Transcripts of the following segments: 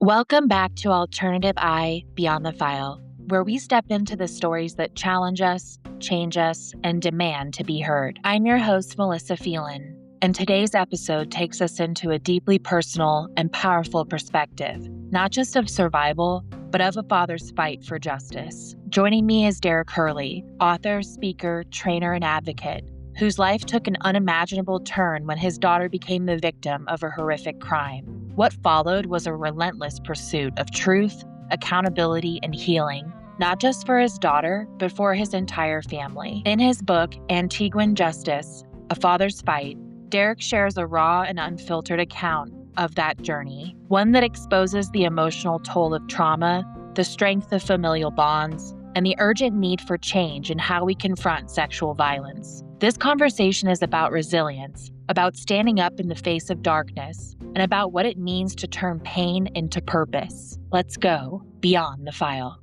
Welcome back to Alternative Eye Beyond the File, where we step into the stories that challenge us, change us, and demand to be heard. I'm your host, Melissa Phelan, and today's episode takes us into a deeply personal and powerful perspective, not just of survival, but of a father's fight for justice. Joining me is Derrick Hurley, author, speaker, trainer, and advocate, whose life took an unimaginable turn when his daughter became the victim of a horrific crime. What followed was a relentless pursuit of truth, accountability, and healing, not just for his daughter, but for his entire family. In his book, Antigua Justice, A Father's Fight, Derrick shares a raw and unfiltered account of that journey, one that exposes the emotional toll of trauma, the strength of familial bonds, and the urgent need for change in how we confront sexual violence. This conversation is about resilience, about standing up in the face of darkness, and about what it means to turn pain into purpose. Let's go beyond the file.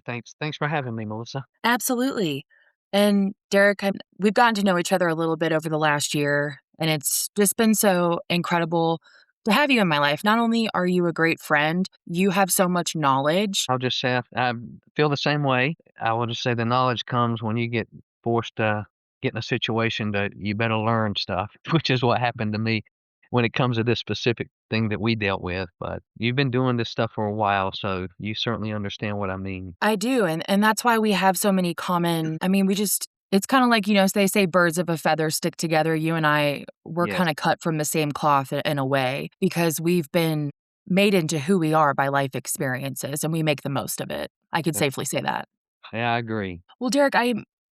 Thanks for having me, Melissa. Absolutely. And Derrick, we've gotten to know each other a little bit over the last year, and it's just been so incredible to have you in my life. Not only are you a great friend, you have so much knowledge. I'll just say I feel the same way. I will just say the knowledge comes when you get forced to get in a situation that you better learn stuff, which is what happened to me when it comes to this specific thing that we dealt with. But you've been doing this stuff for a while, so you certainly understand what I mean. I do, and that's why we have so many common we just it's kinda like, they say birds of a feather stick together. You and I, we're Yes, kinda cut from the same cloth in a way because we've been made into who we are by life experiences, and we make the most of it. I could that's safely say that. yeah, I agree. Well, Derrick,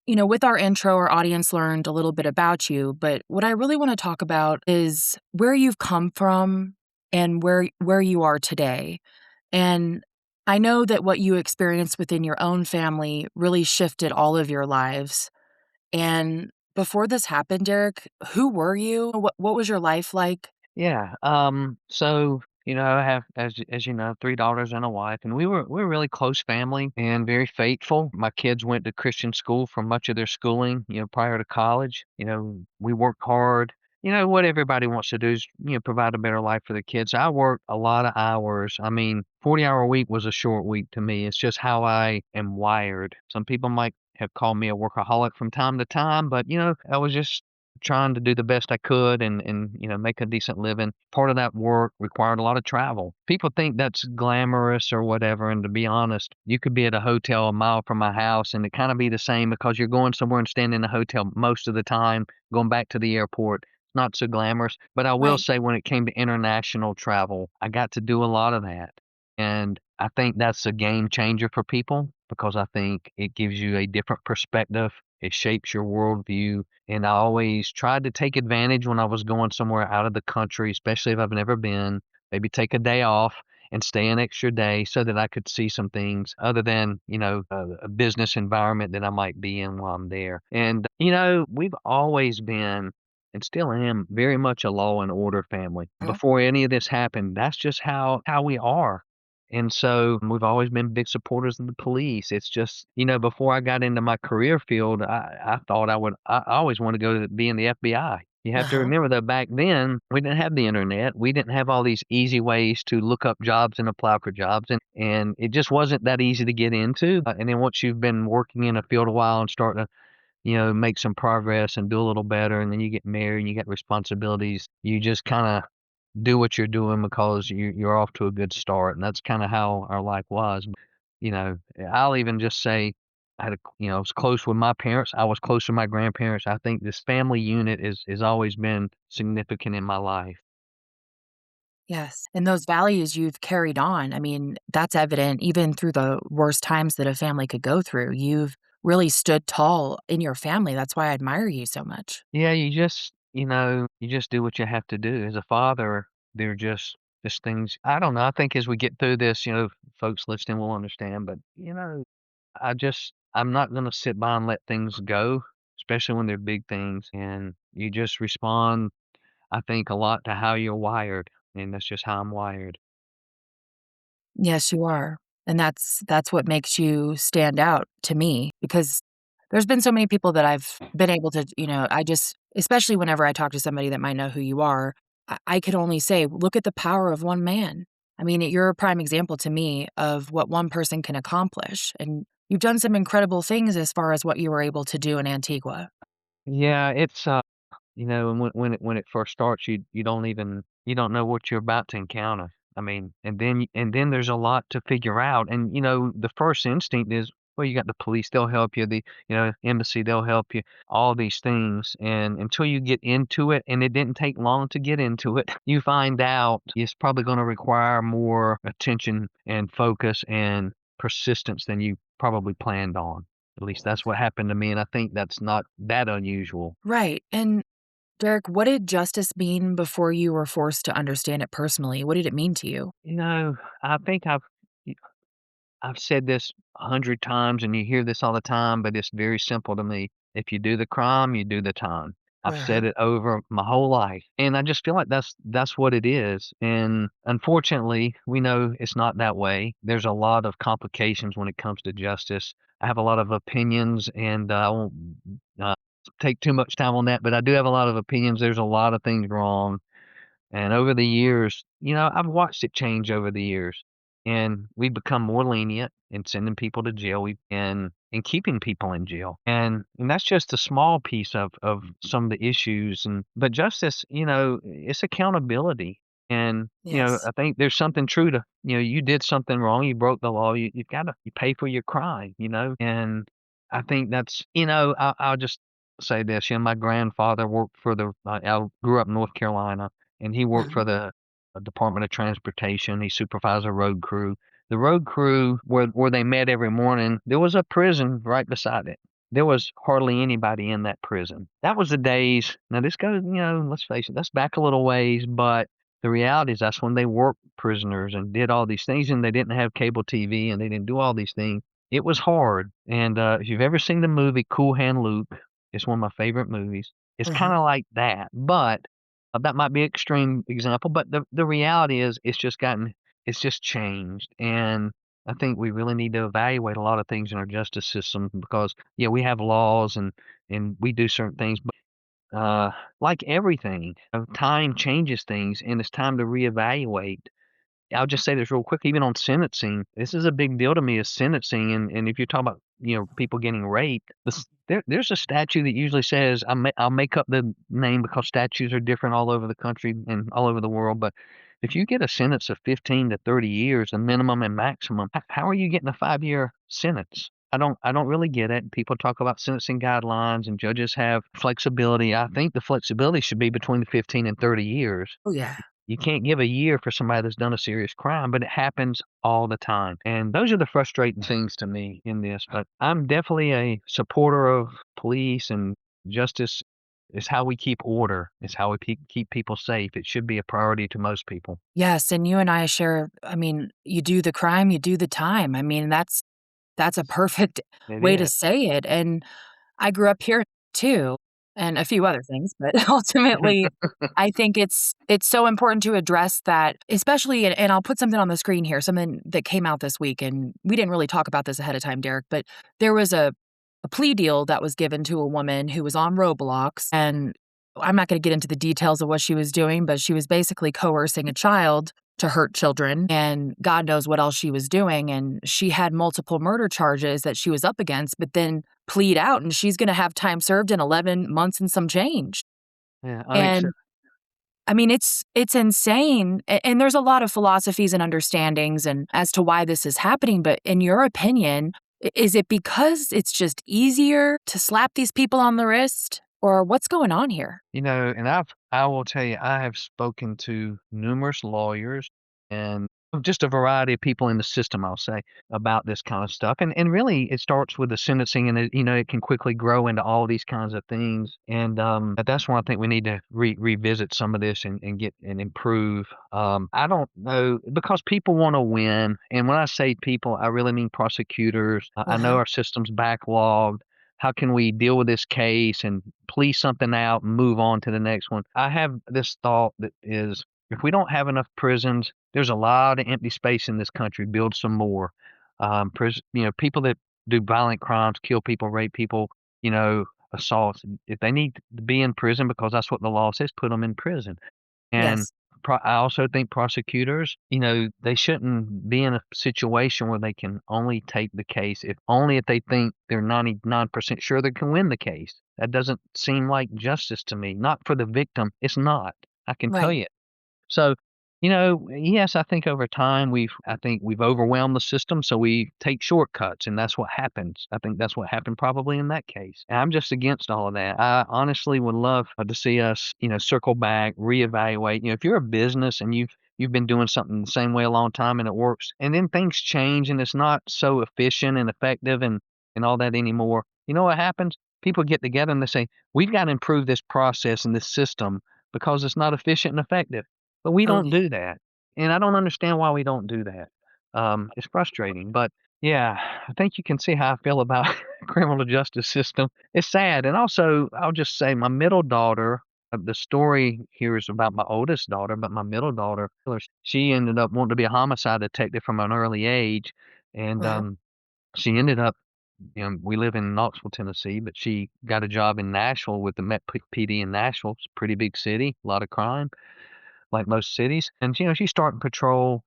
with our intro, our audience learned a little bit about you, but what I really wanna talk about is where you've come from and where you are today. And I know that what you experienced within your own family really shifted all of your lives. And before this happened, Derrick, who were you? What was your life like? Yeah. So I have, as you know, three daughters and a wife, and we're a really close family and very faithful. My kids went to Christian school for much of their schooling, prior to college. We worked hard. What everybody wants to do is, provide a better life for the kids. I worked a lot of hours. I mean, 40-hour week was a short week to me. It's just how I am wired. Some people might have called me a workaholic from time to time, but I was just trying to do the best I could and make a decent living. Part of that work required a lot of travel. People think that's glamorous or whatever, and to be honest, you could be at a hotel a mile from my house and it kind of be the same because you're going somewhere and staying in a hotel most of the time, going back to the airport. Not so glamorous, but I will Right. say when it came to international travel, I got to do a lot of that. And I think that's a game changer for people because I think it gives you a different perspective. It shapes your worldview. And I always tried to take advantage when I was going somewhere out of the country, especially if I've never been, maybe take a day off and stay an extra day so that I could see some things other than, a business environment that I might be in while I'm there. And, we've always been and still am very much a law and order family. Mhm. Before any of this happened, that's just how we are. And so we've always been big supporters of the police. It's just, before I got into my career field, I thought I always wanted to go to be in the FBI. You have to Uh-huh. remember that back then we didn't have the internet. We didn't have all these easy ways to look up jobs and apply for jobs. And it just wasn't that easy to get into. And then once you've been working in a field a while and start to make some progress and do a little better, and then you get married and you get responsibilities. You just kind of do what you're doing because you're off to a good start, and that's kind of how our life was. I'll even just say I was close with my parents. I was close with my grandparents. I think this family unit is always been significant in my life. Yes. And those values you've carried on, that's evident even through the worst times that a family could go through. You've really stood tall in your family. That's why I admire you so much. Yeah, you just do what you have to do. As a father, they're just things I don't know. I think as we get through this, folks listening will understand, but I'm not gonna sit by and let things go, especially when they're big things. And you just respond, I think, a lot to how you're wired. And that's just how I'm wired. Yes, you are. And that's what makes you stand out to me because there's been so many people that I've been able to, I just especially whenever I talk to somebody that might know who you are, I could only say, "Look at the power of one man." I mean, you're a prime example to me of what one person can accomplish, and you've done some incredible things as far as what you were able to do in Antigua. Yeah, it's, and when it first starts, you don't know what you're about to encounter. I mean, and then there's a lot to figure out, and, the first instinct is, well, you got the police, they'll help you, embassy, they'll help you, all these things, and until you get into it, and it didn't take long to get into it, you find out it's probably gonna require more attention and focus and persistence than you probably planned on. At least that's what happened to me, and I think that's not that unusual. Right. And Derek, what did justice mean before you were forced to understand it personally? What did it mean to you? I think I've said this 100 times, and you hear this all the time, but it's very simple to me. If you do the crime, you do the time. I've Uh-huh. said it over my whole life, and I just feel like that's what it is, and unfortunately, we know it's not that way. There's a lot of complications when it comes to justice. I have a lot of opinions, and I won't, uh, take too much time on that, but I do have a lot of opinions. There's a lot of things wrong. And over the years, I've watched it change over the years, and we've become more lenient in sending people to jail, and keeping people in jail, and that's just a small piece of some of the issues, but justice, it's accountability, and Yes. I think there's something true to, you did something wrong, you broke the law, you've got to you pay for your crime, and I think that's, I'll just say this, my grandfather worked for I grew up in North Carolina, and he worked Uh-huh. for the Department of Transportation. He supervised a road crew. The road crew where they met every morning, there was a prison right beside it. There was hardly anybody in that prison. That was the days. Now this goes, let's face it, that's back a little ways, but the reality is that's when they worked prisoners and did all these things, and they didn't have cable TV, and they didn't do all these things. It was hard. And if you've ever seen the movie Cool Hand Luke, it's one of my favorite movies. It's kind Uh-huh. of like that, but that might be extreme example, but the reality is it's just changed, and I think we really need to evaluate a lot of things in our justice system because, yeah, we have laws and we do certain things, but, like everything, time changes things, and it's time to reevaluate. I'll just say this real quick, even on sentencing, this is a big deal to me is sentencing, and if you're talking about, people getting raped, there's a statute that usually says I'll make up the name because statutes are different all over the country and all over the world, but if you get a sentence of 15 to 30 years, the minimum and maximum, how are you getting a 5-year sentence? I don't really get it. People talk about sentencing guidelines and judges have flexibility. I think the flexibility should be between the 15 and 30 years. Oh, yeah. You can't give a year for somebody that's done a serious crime, but it happens all the time. And those are the frustrating things to me in this. But I'm definitely a supporter of police and justice is how we keep order. It's how we keep people safe. It should be a priority to most people. Yes, and you and I share, I mean, you do the crime, you do the time. I mean, that's a perfect It way to is. say it, and I grew up here too, and a few other things, but ultimately, I think it's so important to address that, especially and I'll put something on the screen here, something that came out this week, and we didn't really talk about this ahead of time, Derek, but there was a plea deal that was given to a woman who was on Roblox, and I'm not gonna get into the details of what she was doing, but she was basically coercing a child to hurt children, and God knows what else she was doing, and she had multiple murder charges that she was up against, but then plead out, and she's gonna have time served in 11 months and some change. Yeah, And, I mean, it's insane, and there's a lot of philosophies and understandings and as to why this is happening, but in your opinion, is it because it's just easier to slap these people on the wrist, or what's going on here? And I will tell you, I have spoken to numerous lawyers and just a variety of people in the system, I'll say, about this kind of stuff. And really it starts with the sentencing and it can quickly grow into all these kinds of things. And but that's where I think we need to revisit some of this and get and improve. I don't know because people want to win. And when I say people, I really mean prosecutors. I know Uh-huh. our system's backlogged. How can we deal with this case and please something out and move on to the next one? I have this thought that is if we don't have enough prisons, there's a lot of empty space in this country. Build some more. People that do violent crimes, kill people, rape people, you know, assaults. If they need to be in prison because that's what the law says, put them in prison. And Yes. I also think prosecutors, they shouldn't be in a situation where they can only take the case if they think they're 99% sure they can win the case. That doesn't seem like justice to me. Not for the victim. It's not. I can tell Right. you. So, yes, I think over time I think we've overwhelmed the system, so we take shortcuts, and that's what happens. I think that's what happened probably in that case. And I'm just against all of that. I honestly would love to see us, circle back, reevaluate. If you're a business and you've been doing something the same way a long time and it works, and then things change and it's not so efficient and effective and all that anymore. You know what happens? People get together and they say, "We've got to improve this process and this system because it's not efficient and effective." But we don't Totally. do that, and I don't understand why we don't do that. It's frustrating, but yeah, I think you can see how I feel about criminal justice system. It's sad, and also I'll just say my middle daughter. The story here is about my oldest daughter, but my middle daughter, she ended up wanting to be a homicide detective from an early age, and Uh-huh. she ended up. We live in Knoxville, Tennessee, but she got a job in Nashville with the Met PD in Nashville. It's a pretty big city, a lot of crime like most cities. And, she started patrol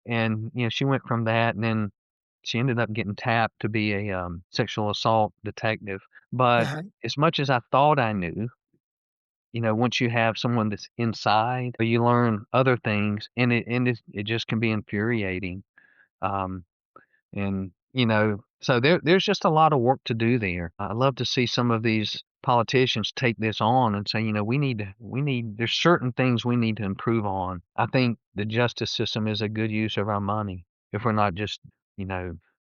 and, she went from that and then she ended up getting tapped to be a sexual assault detective. But Uh-huh. as much as I thought I knew, once you have someone that's inside, you learn other things and it just can be infuriating. Um, and, so there's just a lot of work to do there. I love to see some of these politicians take this on and say, there's certain things we need to improve on. I think the justice system is a good use of our money if we're not just, you know,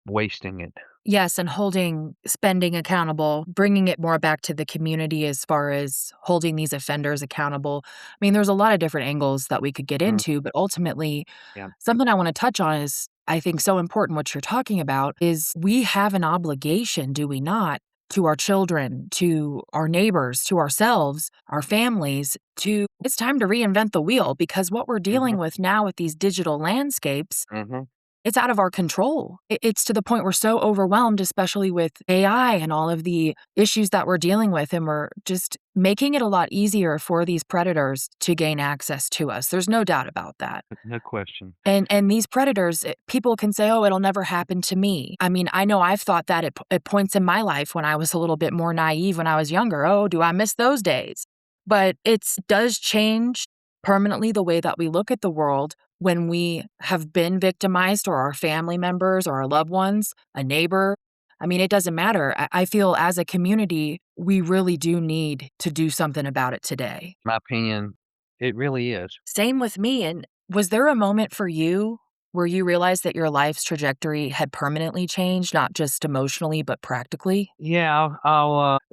wasting it. Yes, and holding spending accountable, bringing it more back to the community as far as holding these offenders accountable. I mean, there's a lot of different angles that we could get Mm, into, but ultimately, yeah. something I wanna touch on is, I think, so important what you're talking about is we have an obligation, do we not, to our children, to our neighbors, to ourselves, our families, to it's time to reinvent the wheel because what we're Hmm. dealing with now with these digital landscapes, Hmm. it's out of our control. It's to the point we're so overwhelmed, especially with AI and all of the issues that we're dealing with, and we're just making it a lot easier for these predators to gain access to us. There's no doubt about that. No question. And these predators, people can say, "Oh, it'll never happen to me." I mean, I know I've thought that at points in my life when I was a little bit more naive when I was younger. "Oh, do I miss those days?" But it does change permanently the way that we look at the world when we have been victimized or our family members or our loved ones, a neighbor. I mean, it doesn't matter. I feel as a community, we really do need to do something about it today. My opinion, it really is. Same with me, and was there a moment for you where you realized that your life's trajectory had permanently changed, not just emotionally, but practically? Yeah,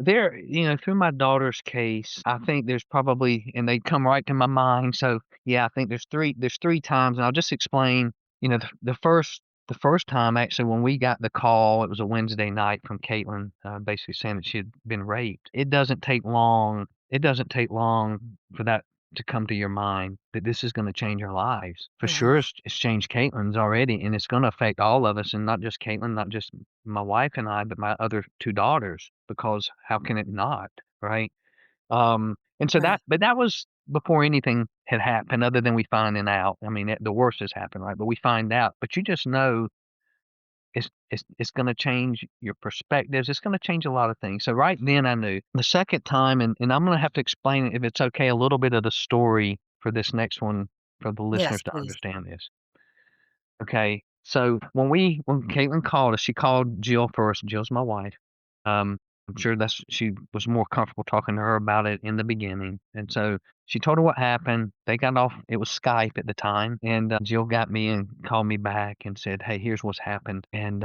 through my daughter's case, I think there's probably, and they come right to my mind. So yeah, I think there's three times, and I'll just explain. The first time actually when we got the call, it was a Wednesday night from Caitlin, basically saying that she had been raped. It doesn't take long. It doesn't take long for that to come to your mind that this is going to change our lives. For sure, Mhm. it's changed Caitlin's already, and it's going to affect all of us, and not just Caitlin, not just my wife and I, but my other two daughters, because how can it not, right? And so Right. that was before anything had happened other than we finding out. I mean, the worst has happened, right? But we find out, but you just know it's going to change your perspectives. It's going to change a lot of things. So right then I knew. The second time, and I'm going to have to explain, if it's okay, a little bit of the story for this next one for the Yes, listeners to please. understand this. Okay. So when Caitlin called us, she called Jill first. Jill's my wife. I'm sure she was more comfortable talking to her about it in the beginning. And so she told her what happened. They got off. It was Skype at the time, and Jill got me and called me back and said, "Hey, here's what's happened." And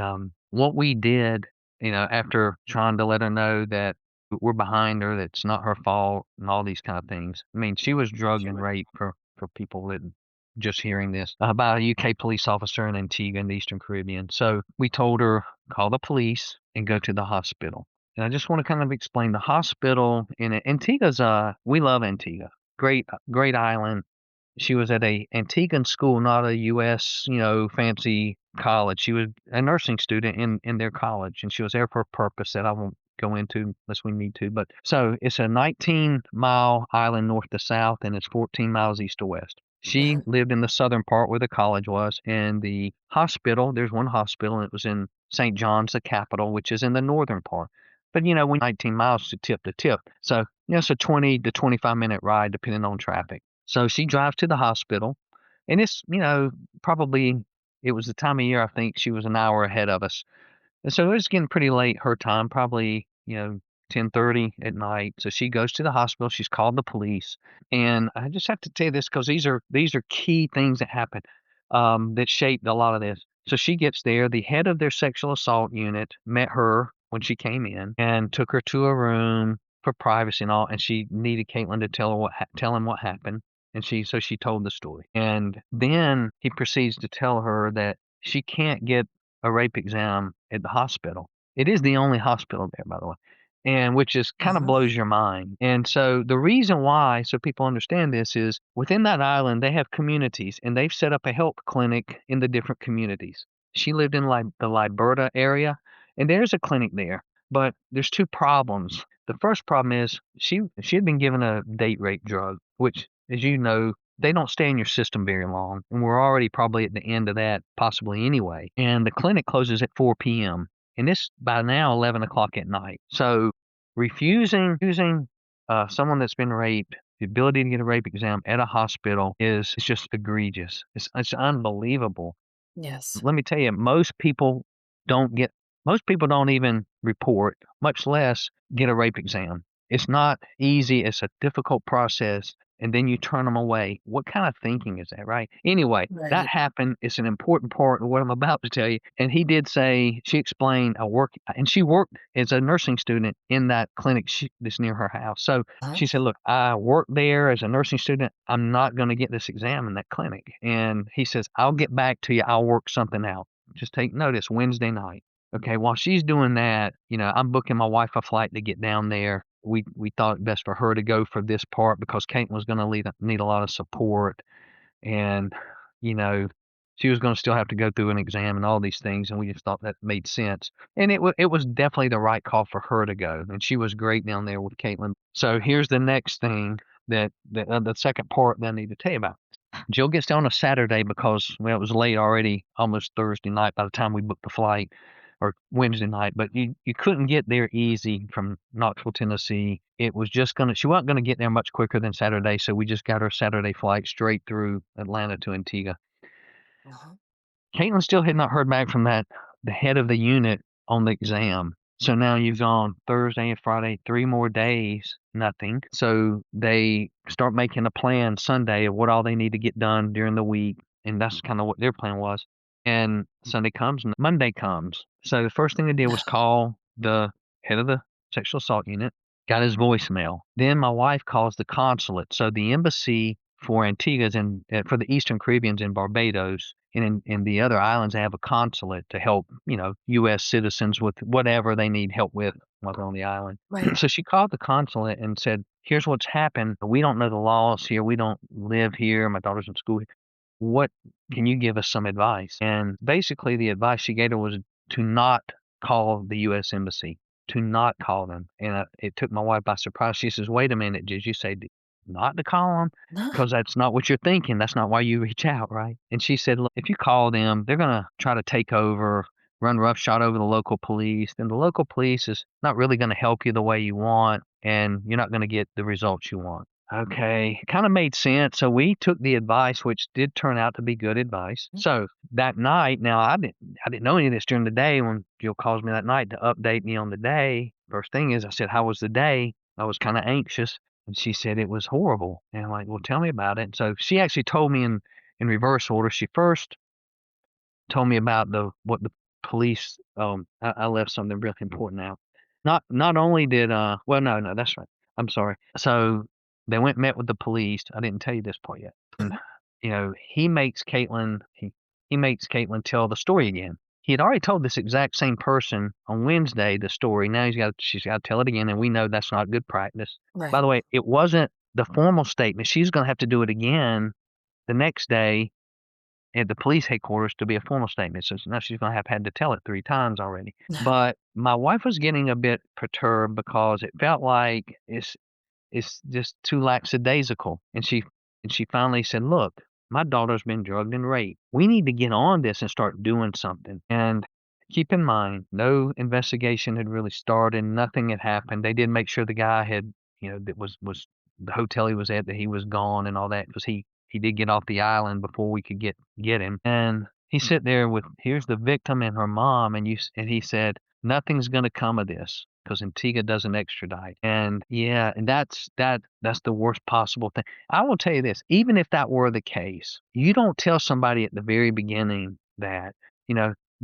what we did, after trying to let her know that we're behind her, that it's not her fault, and all these kind of things. I mean, she was drugged and raped for people that just hearing this by a UK police officer in Antigua in the Eastern Caribbean. So we told her, call the police and go to the hospital. And I just want to kind of explain the hospital in Antigua's. We love Antigua, great island. She was at a Antiguan school, not a U.S. Fancy college. She was a nursing student in their college, and she was there for a purpose that I won't go into unless we need to. But so it's a 19-mile island north to south, and it's 14 miles east to west. She lived in the southern part where the college was, and the hospital, there's one hospital, and it was in St. John's, the capital, which is in the northern part. But, when 19 miles to tip. So, it's a 20 to 25-minute ride depending on traffic. So she drives to the hospital, and it's, probably, it was the time of year, I think she was an hour ahead of us. And so it was getting pretty late her time, probably, 10:30 at night. So she goes to the hospital. She's called the police, and I just have to tell you this because these are key things that happened that shaped a lot of this. So she gets there. The head of their sexual assault unit met her when she came in and took her to a room for privacy and all. And she needed Caitlin to tell him what happened. And she told the story. And then he proceeds to tell her that she can't get a rape exam at the hospital. It is the only hospital there, by the way, and which is kind of blows your mind. And so the reason why, so people understand this, is within that island, they have communities, and they've set up a help clinic in the different communities. She lived in the Liberta area, and there's a clinic there, but there's two problems. The first problem is she had been given a date rape drug, which, as you know, they don't stay in your system very long, and we're already probably at the end of that, possibly anyway. And the clinic closes at 4 p.m. and it's by now 11 o'clock at night. So refusing someone that's been raped the ability to get a rape exam at a hospital is it's just egregious. It's unbelievable. Yes. Let me tell you, most people don't even report, much less get a rape exam. It's not easy. It's a difficult process. And then you turn them away. What kind of thinking is that, right? Anyway, that Right. happened. It's an important part of what I'm about to tell you. And he did say, she explained, she worked as a nursing student in that clinic that's near her house. So she said, look, I worked there as a nursing student. I'm not going to get this exam in that clinic. And he says, I'll get back to you. I'll work something out. Just take notice, Wednesday night. Okay, while she's doing that, I'm booking my wife a flight to get down there. We thought it best for her to go for this part because Kate was going to need a lot of support, and she was going to still have to go through an exam and all these things, and we just thought that made sense. And it was definitely the right call for her to go, and she was great down there with Caitlin. So here's the next thing the second part that I need to tell you about. Jill gets down on a Saturday because, well, it was late already, almost Thursday night by the time we booked the flight, or Wednesday night, but you couldn't get there easy from Knoxville, Tennessee. It was just she wasn't going to get there much quicker than Saturday, so we just got her Saturday flight straight through Atlanta to Antigua. Caitlin still had not heard back from the head of the unit on the exam. So now you've gone Thursday and Friday, 3 more days, nothing. So they start making a plan Sunday of what all they need to get done during the week, and that's kind of what their plan was. And Sunday comes and Monday comes. So the first thing they did was call the head of the sexual assault unit, got his voicemail. Then my wife calls the consulate. So the embassy for Antigua's and for the Eastern Caribbean's in Barbados, and in the other islands, they have a consulate to help, U.S. citizens with whatever they need help with while they're on the island. Right. So she called the consulate and said, here's what's happened. We don't know the laws here. We don't live here. My daughter's in school here. What can you give us some advice? And basically the advice she gave her was to not call the U.S. Embassy, to not call them. And it took my wife by surprise. She says, wait a minute, did you say not to call them? Because that's not what you're thinking. That's not why you reach out, right? And she said, look, if you call them, they're going to try to take over, run roughshod over the local police. Then the local police is not really going to help you the way you want, and you're not going to get the results you want. Okay, kind of made sense. So we took the advice, which did turn out to be good advice. So that night, now I didn't know any of this during the day. When Jill calls me that night to update me on the day, first thing is I said, how was the day? I was kind of anxious. And she said it was horrible. And I'm like, well, tell me about it. So she actually told me in reverse order. She first told me about what the police, I left something really important out. Not only did, well, no, that's right. I'm sorry. So they went and met with the police. I didn't tell you this part yet. And, he makes Caitlin tell the story again. He had already told this exact same person on Wednesday the story. Now she's got to tell it again, and we know that's not good practice. Right. By the way, it wasn't the formal statement. She's going to have to do it again the next day at the police headquarters to be a formal statement. So now she's going to have had to tell it 3 times already. But my wife was getting a bit perturbed because it felt like it's just too lackadaisical. And she finally said, look, my daughter's been drugged and raped. We need to get on this and start doing something. And keep in mind, no investigation had really started. Nothing had happened. They did make sure the guy had, that was the hotel he was at, that he was gone and all that, because he did get off the island before we could get him. And he sit there with, here's the victim and her mom, and he said, nothing's going to come of this because Antigua doesn't extradite. And yeah, and that's the worst possible thing. I will tell you this, even if that were the case, you don't tell somebody at the very beginning that,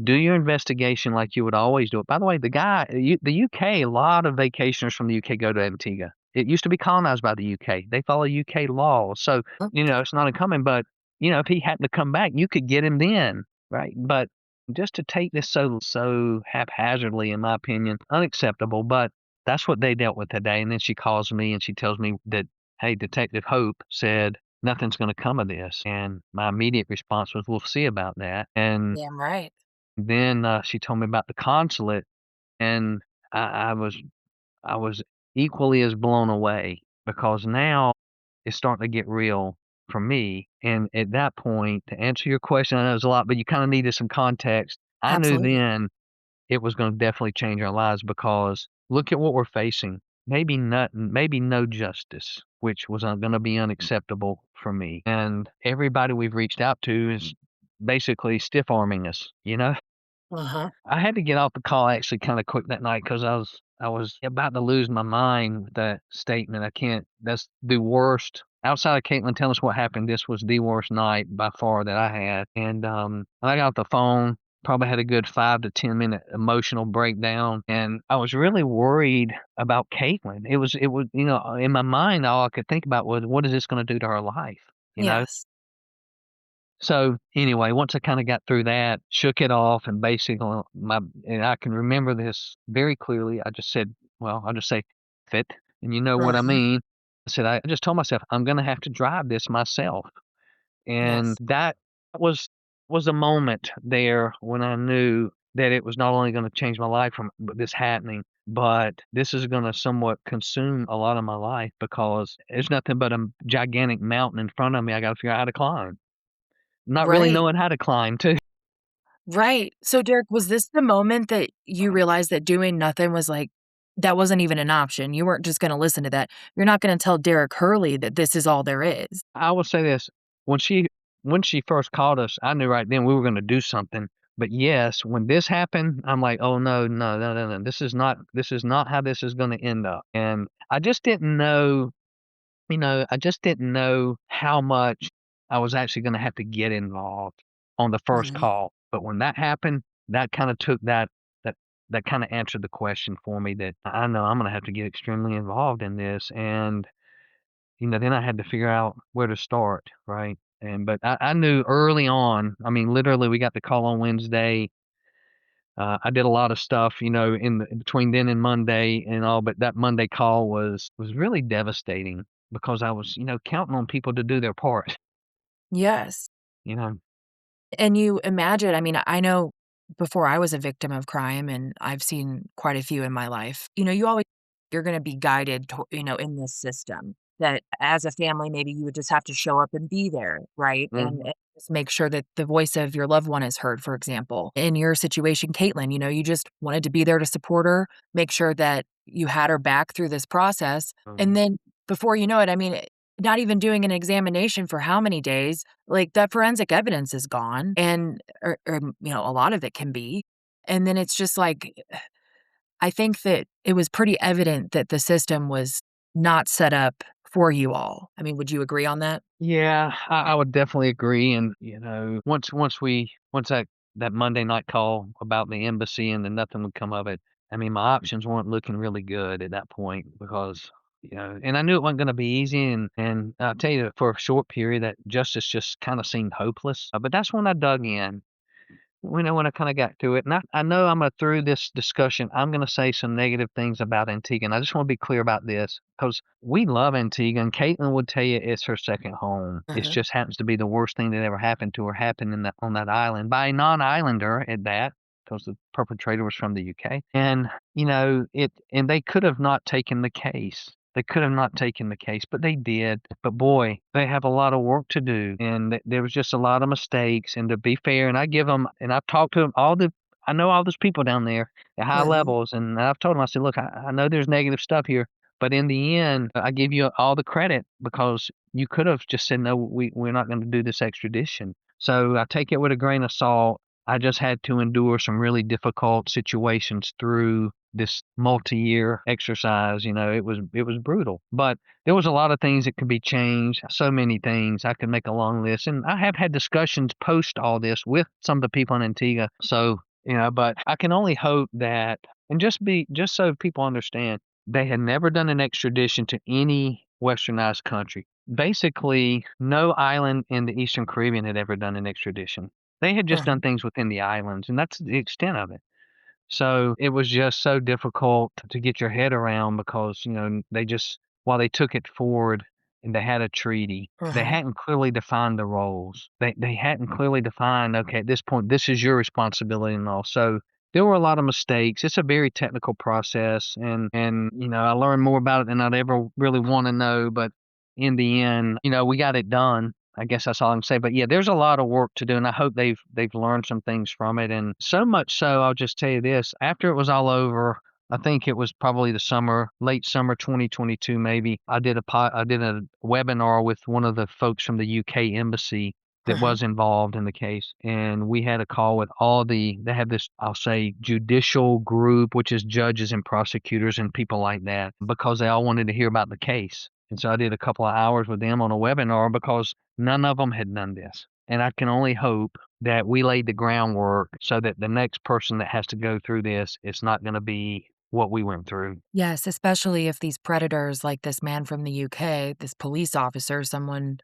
do your investigation like you would always do it. By the way, the UK, a lot of vacationers from the UK go to Antigua. It used to be colonized by the UK. They follow UK laws. So, it's not uncommon, but, if he happened to come back, you could get him then, right? But just to take this so haphazardly, in my opinion, unacceptable. But that's what they dealt with today. And then she calls me and she tells me that, hey, Detective Hope said nothing's going to come of this. And my immediate response was, we'll see about that. And Damn right. then she told me about the consulate, and I was equally as blown away, because now it's starting to get real for me. And at that point, to answer your question, I know it's a lot, but you kind of needed some context. I knew Absolutely. then it was going to definitely change our lives, because look at what we're facing. Maybe no justice, which was going to be unacceptable for me. And everybody we've reached out to is basically stiff arming us, Uh-huh. I had to get off the call actually kind of quick that night, because I was about to lose my mind with that statement. That's the worst. Outside of Caitlin telling us what happened, this was the worst night by far that I had. And I got off the phone, probably had a good 5 to 10 minute emotional breakdown, and I was really worried about Caitlin. It was in my mind, all I could think about was, what is this going to do to her life? Yes. So anyway, once I kind of got through that, shook it off, and basically and I can remember this very clearly. I just said, well, I'll just say fit, and you know what I Uh-huh. mean. I said, I just told myself I'm going to have to drive this myself. And Yes. that was a moment there when I knew that it was not only going to change my life from this happening, but this is going to somewhat consume a lot of my life, because there's nothing but a gigantic mountain in front of me. I got to figure out how to climb. Not really Right. knowing how to climb too. Right. So, Derek, was this the moment that you realized that doing nothing was like, that wasn't even an option? You weren't just going to listen to that. You're not going to tell Derrick Hurley that this is all there is. I will say this, when she first called us, I knew right then we were gonna do something. But yes, when this happened, I'm like, "Oh, no, no, no, no, no. This is not how this is gonna end up." And I just didn't know, how much I was actually gonna have to get involved on the first Mhm. call. But when that happened, that kinda took that that kinda answered the question for me, that I know I'm gonna have to get extremely involved in this. And then I had to figure out where to start, right? But I knew early on. I mean, literally, we got the call on Wednesday. I did a lot of stuff, in between then and Monday and all. But that Monday call was really devastating, because I was, counting on people to do their part. Yes. You know. And you imagine, I mean, I know before I was a victim of crime, and I've seen quite a few in my life, you're gonna be guided to, in this system, that as a family, maybe you would just have to show up and be there, right? And Mhm. just make sure that the voice of your loved one is heard, for example. In your situation, Caitlin, you just wanted to be there to support her, make sure that you had her back through this process. And Mhm. then before you know it, I mean, not even doing an examination for how many days, like, that forensic evidence is gone, and a lot of it can be. And then it's just like, I think that it was pretty evident that the system was not set up for you all. I mean, would you agree on that? Yeah, I would definitely agree. And once that Monday night call about the embassy, and then nothing would come of it. I mean, my options weren't looking really good at that point, because and I knew it wasn't going to be easy. And I'll tell you that for a short period, that justice just kind of seemed hopeless. But that's when I dug in. When I kinda got to it. And I know through this discussion, I'm gonna say some negative things about Antigua, and I just wanna be clear about this, because we love Antigua, and Caitlin would tell you it's her second home. It Uh-huh. just happens to be the worst thing that ever happened to her happened on that island by a non-islander at that, because the perpetrator was from the UK. And, they could have not taken the case. They could have not taken the case, but they did. But boy, they have a lot of work to do, and there was just a lot of mistakes. And to be fair, and I give them, and I've talked to them I know all those people down there at high Right. levels, and I've told them, I said, look, I know there's negative stuff here, but in the end, I give you all the credit because you could have just said, no, we're not going to do this extradition. So I take it with a grain of salt. I just had to endure some really difficult situations through this multi-year exercise. It was brutal, but there was a lot of things that could be changed. So many things. I could make a long list, and I have had discussions post all this with some of the people in Antigua. So, but I can only hope that, and just so people understand, they had never done an extradition to any westernized country. Basically, no island in the Eastern Caribbean had ever done an extradition. They had just done Right. things within the islands, and that's the extent of it. So it was just so difficult to get your head around because, while they took it forward and they had a treaty, they Uh-huh. hadn't clearly defined the roles. They hadn't clearly defined, okay, at this point, this is your responsibility and all. So there were a lot of mistakes. It's a very technical process, and I learned more about it than I'd ever really want to know. But in the end, we got it done. I guess that's all I can say. But yeah, there's a lot of work to do, and I hope they've learned some things from it. And so much so, I'll just tell you this: after it was all over, I think it was probably late summer 2022, maybe. I did a webinar with one of the folks from the UK embassy that Uh-huh. was involved in the case, and we had a call with they have this, I'll say, judicial group, which is judges and prosecutors and people like that, because they all wanted to hear about the case. And so I did a couple of hours with them on a webinar because none of them had done this. And I can only hope that we laid the groundwork so that the next person that has to go through this, it's not going to be what we went through. Yes, especially if these predators like this man from the UK, this police officer, someone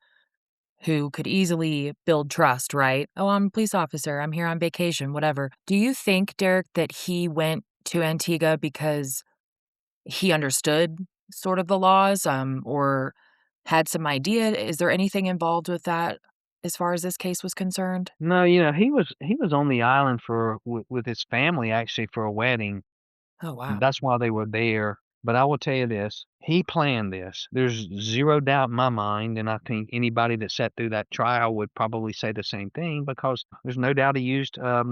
who could easily build trust, right? "Oh, I'm a police officer. I'm here on vacation," whatever. Do you think, Derek, that he went to Antigua because he understood sort of the laws, or had some idea? Is there anything involved with that as far as this case was concerned? No, he was on the island with his family actually for a wedding. Oh, wow. That's why they were there. But I will tell you this, he planned this. There's zero doubt in my mind, and I think anybody that sat through that trial would probably say the same thing because there's no doubt he used a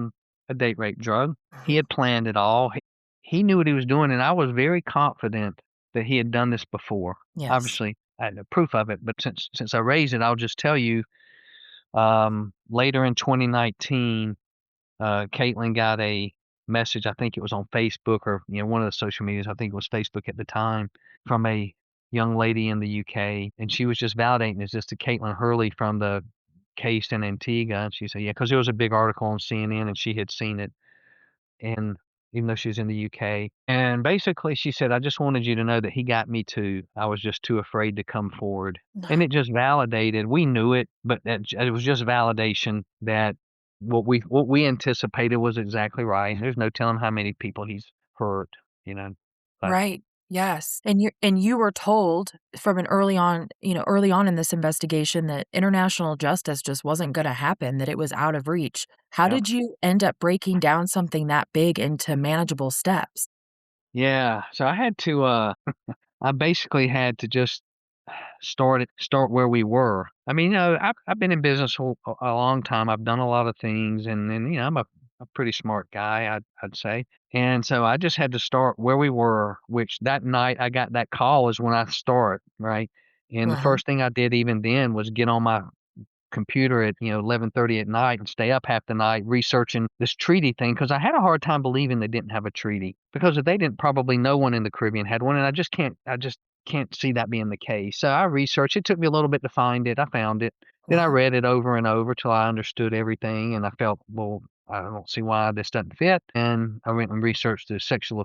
date rape drug. He Mhm. had planned it all. He knew what he was doing, and I was very confident that he had done this before. Yes. Obviously, I had no proof of it, but since I raised it, I'll just tell you. Later in 2019, Caitlin got a message. I think it was on Facebook or one of the social medias. I think it was Facebook at the time, from a young lady in the UK, and she was just validating, is this the Caitlin Hurley from the case in Antigua? And she said, yeah, because there was a big article on CNN, and she had seen it, and even though she was in the UK, and basically she said, I just wanted you to know that he got me too. I was just too afraid to come forward. And it just validated. We knew it, but it was just validation that what we anticipated was exactly right. There's no telling how many people he's hurt, you know. But Right. Yes. And you were told from an early on in this investigation that international justice just wasn't gonna happen, that it was out of reach. How yeah, did you end up breaking down something that big into manageable steps? yeah. So I basically had to just start where we were. I mean, I've been in business for a long time. I've done a lot of things, and I'm a pretty smart guy, I'd say. And so I just had to start where we were, which that night I got that call is when I start, right? And the Uh-huh. first thing I did even then was get on my computer at 11:30 at night and stay up half the night researching this treaty thing because I had a hard time believing they didn't have a treaty because if they didn't, probably no one in the Caribbean had one, and I just can't see that being the case. So I researched. It took me a little bit to find it. I found it. Then I Uh-huh. read it over and over till I understood everything, and I felt, well, I don't see why this doesn't fit. And I went and researched the sexual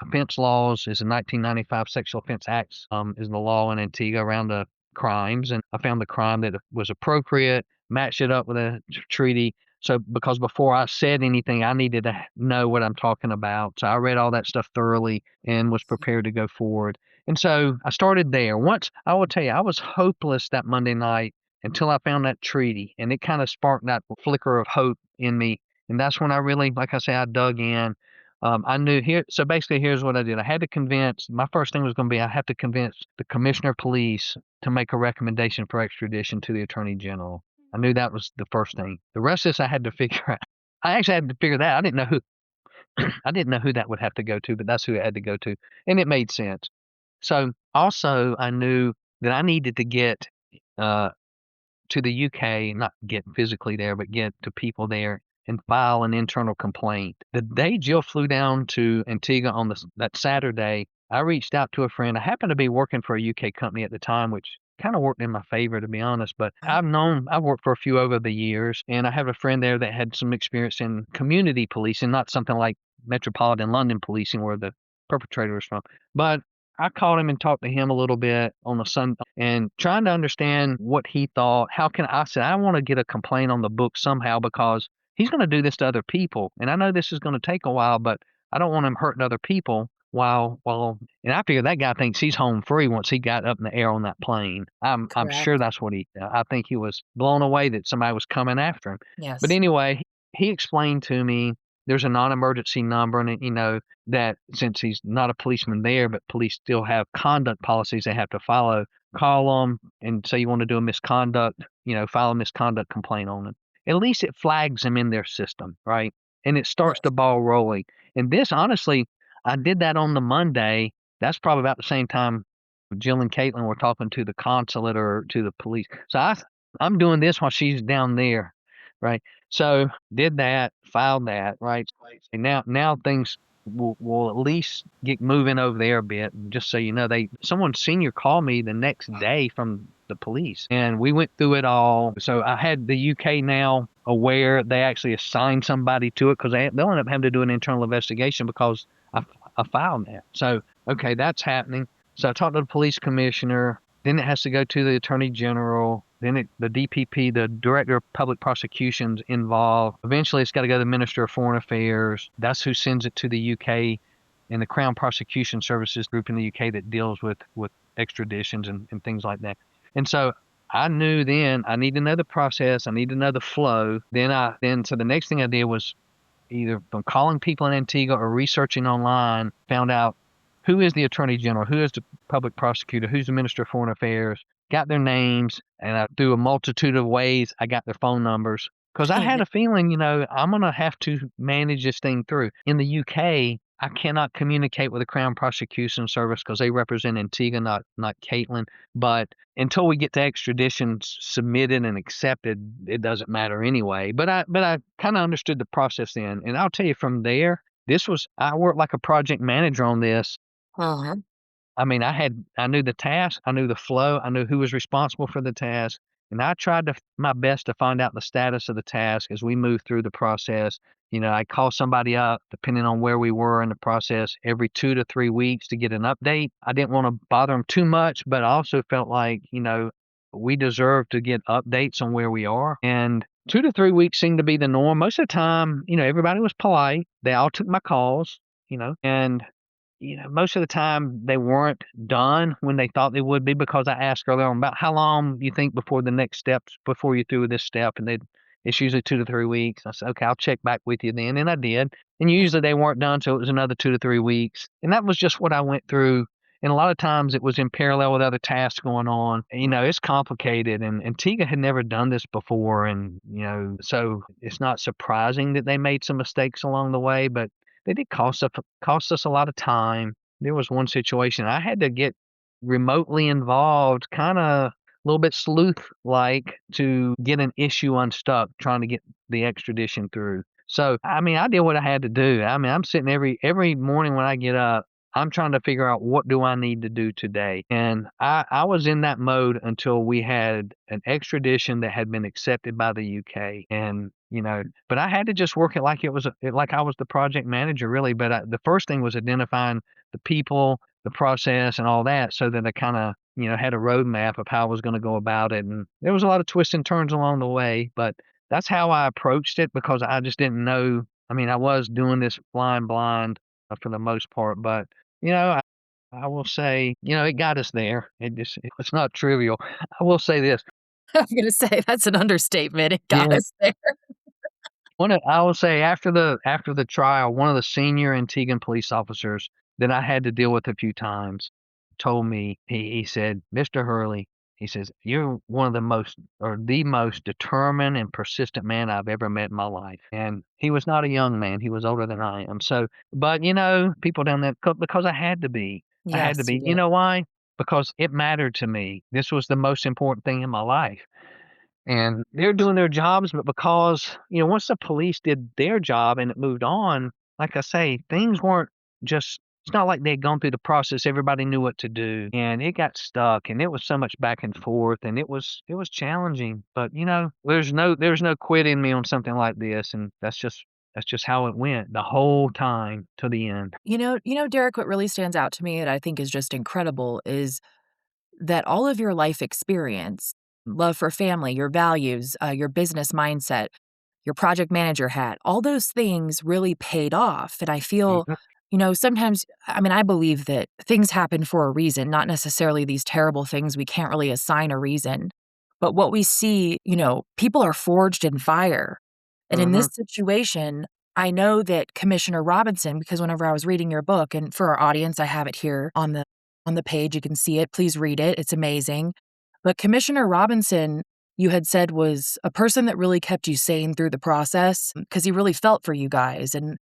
offense laws. Is the 1995 Sexual Offense Acts is the law in Antigua around the crimes, and I found the crime that was appropriate, matched it up with a treaty. So because before I said anything, I needed to know what I'm talking about. So I read all that stuff thoroughly and was prepared to go forward. And so I started there. Once I will tell you, I was hopeless that Monday night until I found that treaty, and it kind of sparked that flicker of hope in me. And that's when I really, like I say, I dug in. I knew here. So basically, here's what I did. I had to convince. My first thing was going to be I have to convince the commissioner of police to make a recommendation for extradition to the attorney general. I knew that was the first thing. The rest of this I had to figure out. I actually had to figure that out. I didn't know who. I didn't know who that would have to go to, but that's who it had to go to, and it made sense. So also, I knew that I needed to get uh, to the UK, not get physically there, but get to people there and file an internal complaint. The day Jill flew down to Antigua on that Saturday, I reached out to a friend. I happened to be working for a UK company at the time, which kind of worked in my favor, to be honest. But I've worked for a few over the years, and I have a friend there that had some experience in community policing, not something like Metropolitan London policing where the perpetrator was from. But I called him and talked to him a little bit on the Sunday and trying to understand what he thought. I said, I want to get a complaint on the book somehow because he's going to do this to other people. And I know this is going to take a while, but I don't want him hurting other people and I figure that guy thinks he's home free once he got up in the air on that plane. I'm Correct. sure that's what I think he was blown away that somebody was coming after him. Yes. But anyway, he explained to me there's a non-emergency number and that since he's not a policeman there, but police still have conduct policies they have to follow, call them and say you want to do a misconduct, file a misconduct complaint on them. At least it flags them in their system, right? And it starts the ball rolling. And this, honestly, I did that on the Monday. That's probably about the same time Jill and Caitlin were talking to the consulate or to the police. So I'm doing this while she's down there, right? So did that, filed that, right? And now things will at least get moving over there a bit. And just so you know, someone senior called me the next day from the police, and we went through it all. So I had the UK now aware. They actually assigned somebody to it because they'll end up having to do an internal investigation because I filed that. So okay, that's happening. So I talked to the police commissioner. Then it has to go to the attorney general. Then the DPP, the director of public prosecutions, involved. Eventually, it's got to go to the Minister of Foreign Affairs. That's who sends it to the UK and the Crown Prosecution Services group in the UK that deals with extraditions and things like that. And so I knew then I need to know the process. I need to know the flow. So the next thing I did was either from calling people in Antigua or researching online, found out who is the attorney general, who is the public prosecutor, who's the minister of foreign affairs, got their names, and through a multitude of ways, I got their phone numbers. Because I had a feeling, I'm going to have to manage this thing through. In the UK, I cannot communicate with the Crown Prosecution Service because they represent Antigua, not Caitlin. But until we get to extradition submitted and accepted, it doesn't matter anyway. But I kind of understood the process then. And I'll tell you from there, I worked like a project manager on this. Uh-huh. I mean, I knew the task, I knew the flow, I knew who was responsible for the task, and I tried my best to find out the status of the task as we moved through the process. I call somebody up, depending on where we were in the process, every 2 to 3 weeks to get an update. I didn't want to bother them too much, but I also felt like, we deserve to get updates on where we are. And 2 to 3 weeks seemed to be the norm. Most of the time, everybody was polite. They all took my calls, and most of the time they weren't done when they thought they would be because I asked earlier on about how long you think before the next steps, before you through with this step, and it's usually 2 to 3 weeks. I said, okay, I'll check back with you then, and I did. And usually they weren't done, so it was another 2 to 3 weeks, and that was just what I went through. And a lot of times it was in parallel with other tasks going on. It's complicated, and Antigua had never done this before, and so it's not surprising that they made some mistakes along the way, but they did cost us a lot of time. There was one situation I had to get remotely involved, kind of a little bit sleuth-like, to get an issue unstuck, trying to get the extradition through. So, I mean, I did what I had to do. I mean, I'm sitting every morning when I get up, I'm trying to figure out what do I need to do today. And I was in that mode until we had an extradition that had been accepted by the UK. And but I had to just work it like like I was the project manager, really. But the first thing was identifying the people, the process, and all that, so that I kind of had a roadmap of how I was going to go about it. And there was a lot of twists and turns along the way, but that's how I approached it because I just didn't know. I mean, I was doing this flying blind for the most part, but I will say, it got us there. It's not trivial. I will say this. I'm going to say that's an understatement. It got us there. I will say after the trial, one of the senior Antiguan police officers that I had to deal with a few times told me, he said, "Mr. Hurley," he says, "you're one of the most determined and persistent man I've ever met in my life." And he was not a young man; he was older than I am. So, but people down there, because I had to be, I had to Yes, you be. You did. know why? Because it mattered to me. This was the most important thing in my life. And they're doing their jobs, but because, once the police did their job and it moved on, like I say, things weren't just it's not like they'd gone through the process, everybody knew what to do, and it got stuck, and it was so much back and forth, and it was challenging. But, there's no quitting me on something like this, and that's just how it went the whole time to the end. Derek, what really stands out to me that I think is just incredible is that all of your life experience, love for family, your values, your business mindset, your project manager hat, all those things really paid off. And I feel, Mhm. sometimes, I mean, I believe that things happen for a reason, not necessarily these terrible things. We can't really assign a reason. But what we see, people are forged in fire. And in Mhm. this situation, I know that Commissioner Robinson, because whenever I was reading your book, and for our audience, I have it here on the page. You can see it. Please read it. It's amazing. But Commissioner Robinson, you had said, was a person that really kept you sane through the process because he really felt for you guys. And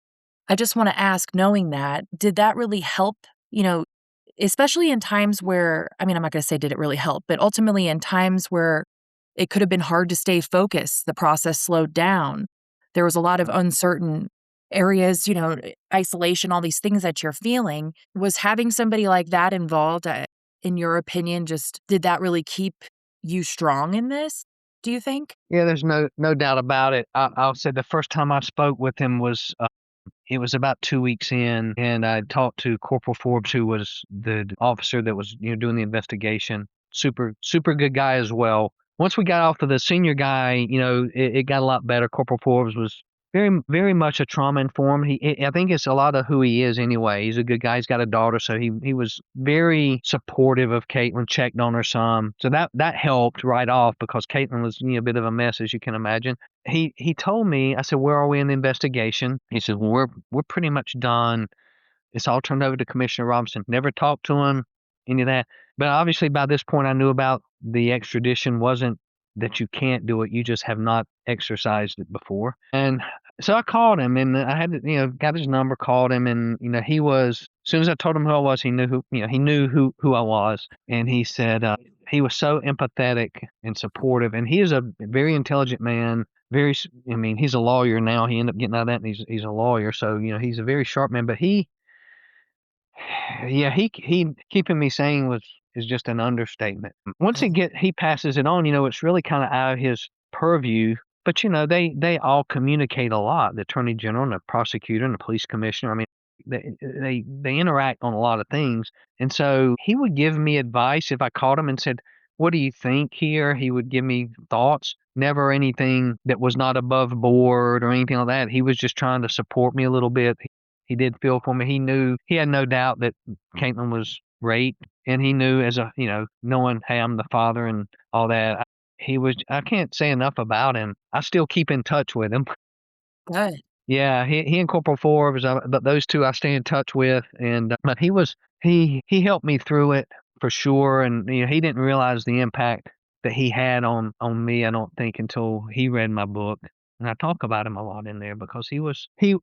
I just want to ask, knowing that, did that really help, you know, especially in times where, I mean, I'm not going to say did it really help, but ultimately in times where it could have been hard to stay focused, the process slowed down. There was a lot of uncertain areas, isolation, all these things that you're feeling. Was having somebody like that involved, in your opinion, just did that really keep you strong in this, do you think? Yeah, there's no doubt about it. I'll say the first time I spoke with him was, it was about 2 weeks in, and I talked to Corporal Forbes, who was the officer that was, doing the investigation. Super super good guy as well. Once we got off to the senior guy, it got a lot better. Corporal Forbes was very very much a trauma informed. I think it's a lot of who he is anyway. He's a good guy. He's got a daughter, so he was very supportive of Caitlin, checked on her some. So that helped right off because Caitlin was, a bit of a mess, as you can imagine. He told me, I said, "Where are we in the investigation?" He said, "Well, we're pretty much done. It's all turned over to Commissioner Robinson." Never talked to him, any of that. But obviously by this point I knew about the extradition wasn't that you can't do it, you just have not exercised it before. And so I called him and I had to, got his number, called him, and he was, as soon as I told him who I was, he knew who I was. And he said, he was so empathetic and supportive, and he is a very intelligent man. I mean, he's a lawyer now. He ended up getting out of that, and he's a lawyer, so he's a very sharp man. But yeah, he keeping me sane is just an understatement. Once he passes it on, it's really kind of out of his purview. But they all communicate a lot. The attorney general and the prosecutor and the police commissioner. I mean, they interact on a lot of things. And so he would give me advice if I called him and said, "What do you think here?" He would give me thoughts. Never anything that was not above board or anything like that. He was just trying to support me a little bit. He did feel for me. He had no doubt that Caitlin was raped, and he knew, as knowing, hey, I'm the father and all that. I can't say enough about him. I still keep in touch with him. Good. Yeah, he and Corporal Forbes, but those two I stay in touch with, and but he helped me through it for sure, and he didn't realize the impact that he had on me. I don't think until he read my book, and I talk about him a lot in there because he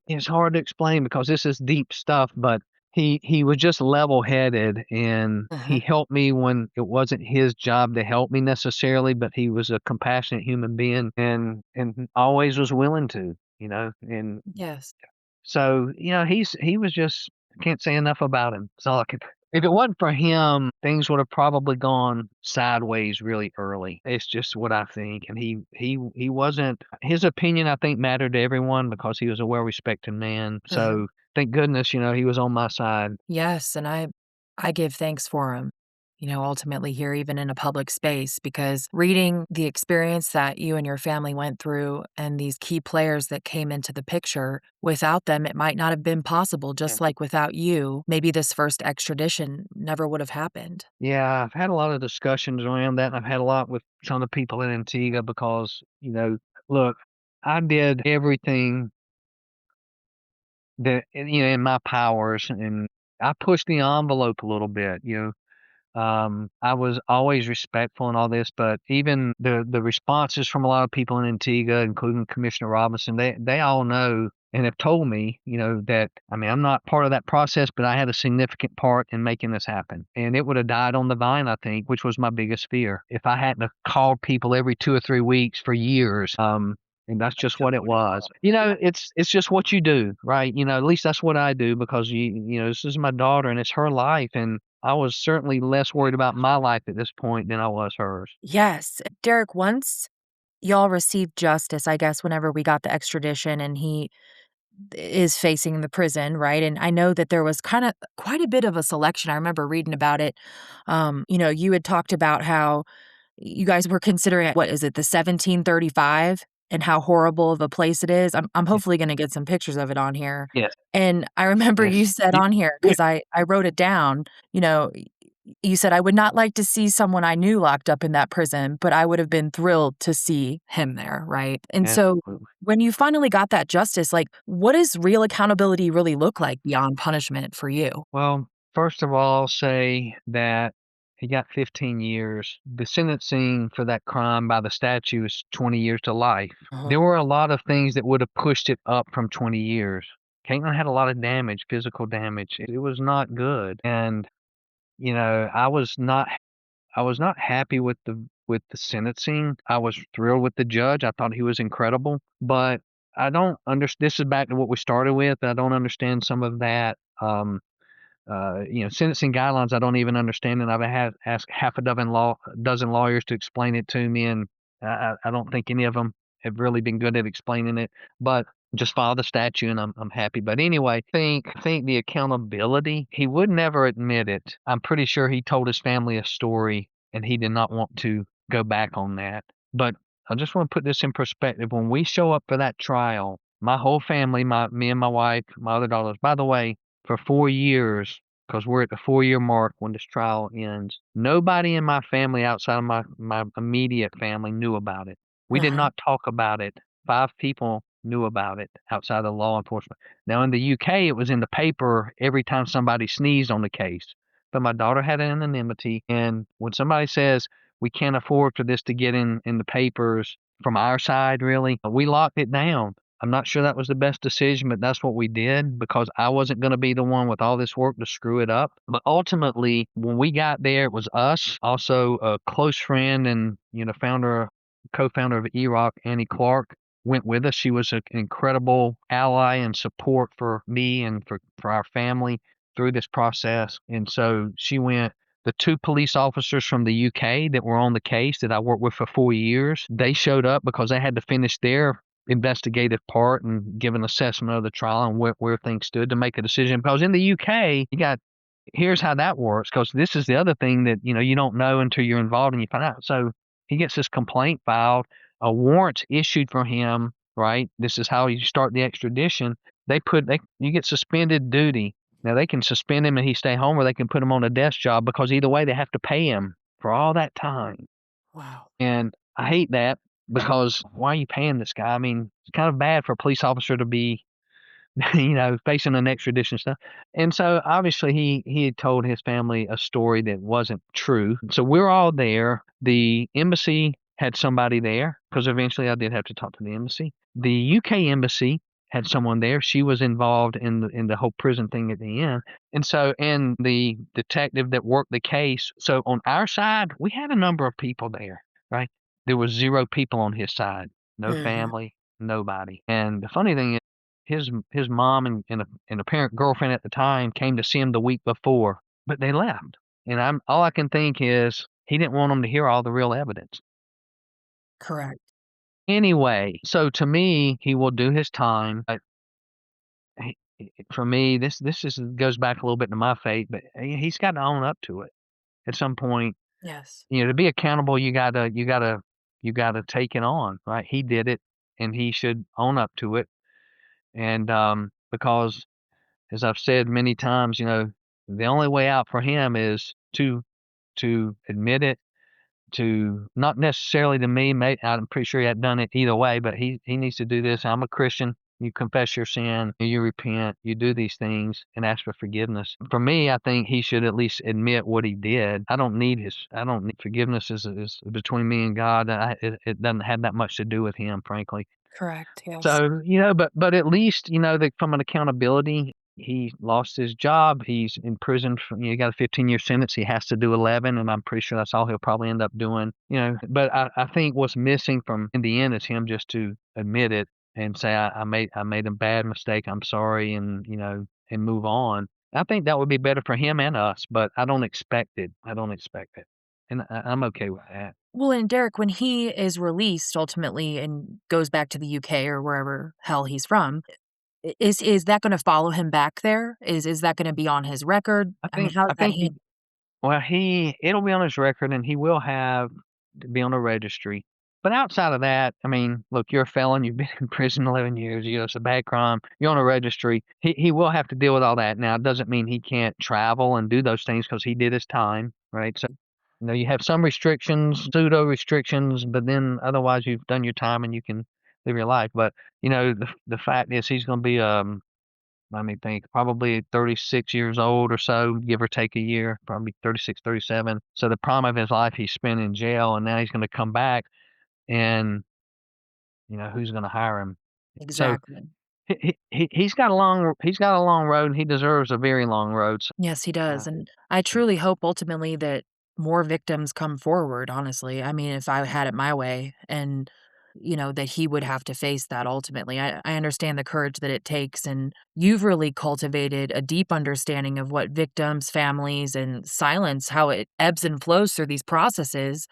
it's hard to explain because this is deep stuff, but he was just level headed, and he Uh-huh. helped me when it wasn't his job to help me necessarily, but he was a compassionate human being, and always was willing to. And Yes. so, he was just, I can't say enough about him. That's all I could. If it wasn't for him, things would have probably gone sideways really early. It's just what I think. And he wasn't, his opinion, I think, mattered to everyone because he was a well-respected man. Uh-huh. So thank goodness, he was on my side. Yes, and I give thanks for him, ultimately here, even in a public space, because reading the experience that you and your family went through and these key players that came into the picture, without them, it might not have been possible, just like without you, maybe this first extradition never would have happened. Yeah, I've had a lot of discussions around that, and I've had a lot with some of the people in Antigua because, look, I did everything that, in my powers, and I pushed the envelope a little bit, I was always respectful and all this, but even the responses from a lot of people in Antigua, including Commissioner Robinson, they all know and have told me, that I mean, I'm not part of that process, but I had a significant part in making this happen. And it would have died on the vine, I think, which was my biggest fear. If I hadn't have called people every 2 or 3 weeks for years, and that's just what it was. It's just what you do, right? At least that's what I do, because this is my daughter and it's her life, and I was certainly less worried about my life at this point than I was hers. Yes. Derrick, once y'all received justice, I guess, whenever we got the extradition and he is facing the prison, right? And I know that there was kind of quite a bit of a selection. I remember reading about it. You had talked about how you guys were considering, what is it, the 1735, and how horrible of a place it is. I'm Yeah. hopefully gonna get some pictures of it on here. Yes, And I remember yes. you said Y on here, yeah, 'cause I wrote it down, you know, you said, "I would not like to see someone I knew locked up in that prison, but I would have been thrilled to see him there," right? And so absolutely. when you finally got that justice, like, what does real accountability really look like beyond punishment for you? Well, first of all, I'll say that he got 15 years. The sentencing for that crime by the statute is 20 years to life. There Uh-huh. were a lot of things that would have pushed it up from 20 years. Caitlin had a lot of damage, physical damage. It was not good. And, I was not happy with the sentencing. I was thrilled with the judge. I thought he was incredible, but I don't understand. This is back to what we started with. I don't understand some of that. Sentencing guidelines, I don't even understand, and I've had asked half a dozen lawyers to explain it to me, and I don't think any of them have really been good at explaining it. But just follow the statute, and I'm happy. But anyway, think the accountability. He would never admit it. I'm pretty sure he told his family a story, and he did not want to go back on that. But I just want to put this in perspective. When we show up for that trial, my whole family, me and my wife, my other daughters. By the way, for 4 years, because we're at the 4-year mark when this trial ends. Nobody in my family outside of my immediate family knew about it. We did Uh-huh. not talk about it. 5 people knew about it outside of law enforcement. Now in the UK, it was in the paper every time somebody sneezed on the case. But my daughter had anonymity, and when somebody says we can't afford for this to get in the papers from our side, really, we locked it down. I'm not sure that was the best decision, but that's what we did, because I wasn't going to be the one with all this work to screw it up. But ultimately, when we got there, it was us, also a close friend and co-founder of E-Rock, Annie Clark, went with us. She was an incredible ally and support for me and for our family through this process. And so she went. The two police officers from the UK that were on the case that I worked with for 4 years, they showed up because they had to finish their investigative part and give an assessment of the trial and where things stood to make a decision. Because in the UK, here's how that works. Because this is the other thing that you don't know until you're involved and you find out. So he gets this complaint filed, a warrant issued for him. Right, this is how you start the extradition. You get suspended duty. Now they can suspend him and he stay home, or they can put him on a desk job, because either way they have to pay him for all that time. Wow. And I hate that, because why are you paying this guy? I mean, it's kind of bad for a police officer to be, facing an extradition stuff. And so obviously he had told his family a story that wasn't true. So we're all there. The embassy had somebody there, because eventually I did have to talk to the embassy. The UK embassy had someone there. She was involved in the whole prison thing at the end. And the detective that worked the case. So on our side, we had a number of people there, right? There was 0 people on his side. No Mhm. family, nobody. And the funny thing is, his mom and apparent girlfriend at the time came to see him the week before, but they left. And all I can think is he didn't want them to hear all the real evidence. Correct. Anyway, so to me, he will do his time. But for me, this goes back a little bit to my faith, but he's got to own up to it at some point. Yes. To be accountable, you gotta take it on, right? He did it, and he should own up to it. And because, as I've said many times, the only way out for him is to admit it, to not necessarily to me. I'm pretty sure he had done it either way, but he needs to do this. I'm a Christian. You confess your sin, you repent, you do these things and ask for forgiveness. For me, I think he should at least admit what he did. I don't need forgiveness is between me and God. It doesn't have that much to do with him, frankly. Correct. Yes. So, but at least, that from an accountability, he lost his job. He's in prison for, he got a 15-year sentence. He has to do 11, and I'm pretty sure that's all he'll probably end up doing. But I think what's missing from in the end is him just to admit it and say, I made a bad mistake. I'm sorry, and and move on. I think that would be better for him and us, but I don't expect it. And I'm okay with that. Well, and Derek, when he is released ultimately and goes back to the UK or wherever hell he's from, is that going to follow him back there? Is that going to be on his record? I mean, how I does that think he Well, it'll be on his record, and he will have to be on a registry. But outside of that, I mean, look, you're a felon. You've been in prison 11 years. It's a bad crime. You're on a registry. He will have to deal with all that. Now, it doesn't mean he can't travel and do those things because he did his time, right? So, you have some restrictions, pseudo restrictions, but then otherwise you've done your time and you can live your life. But the fact is, he's going to be let me think, probably 36 years old or so, give or take a year, probably 36, 37. So the prime of his life he spent in jail, and now he's going to come back, and who's going to hire him? So exactly? he's got a long road, and he deserves a very long road. So, Yes, he does, uh, and I truly hope ultimately that more victims come forward, honestly. I mean, if I had it my way and, that he would have to face that ultimately. I understand the courage that it takes, and you've really cultivated a deep understanding of what victims, families, and silence, how it ebbs and flows through these processes.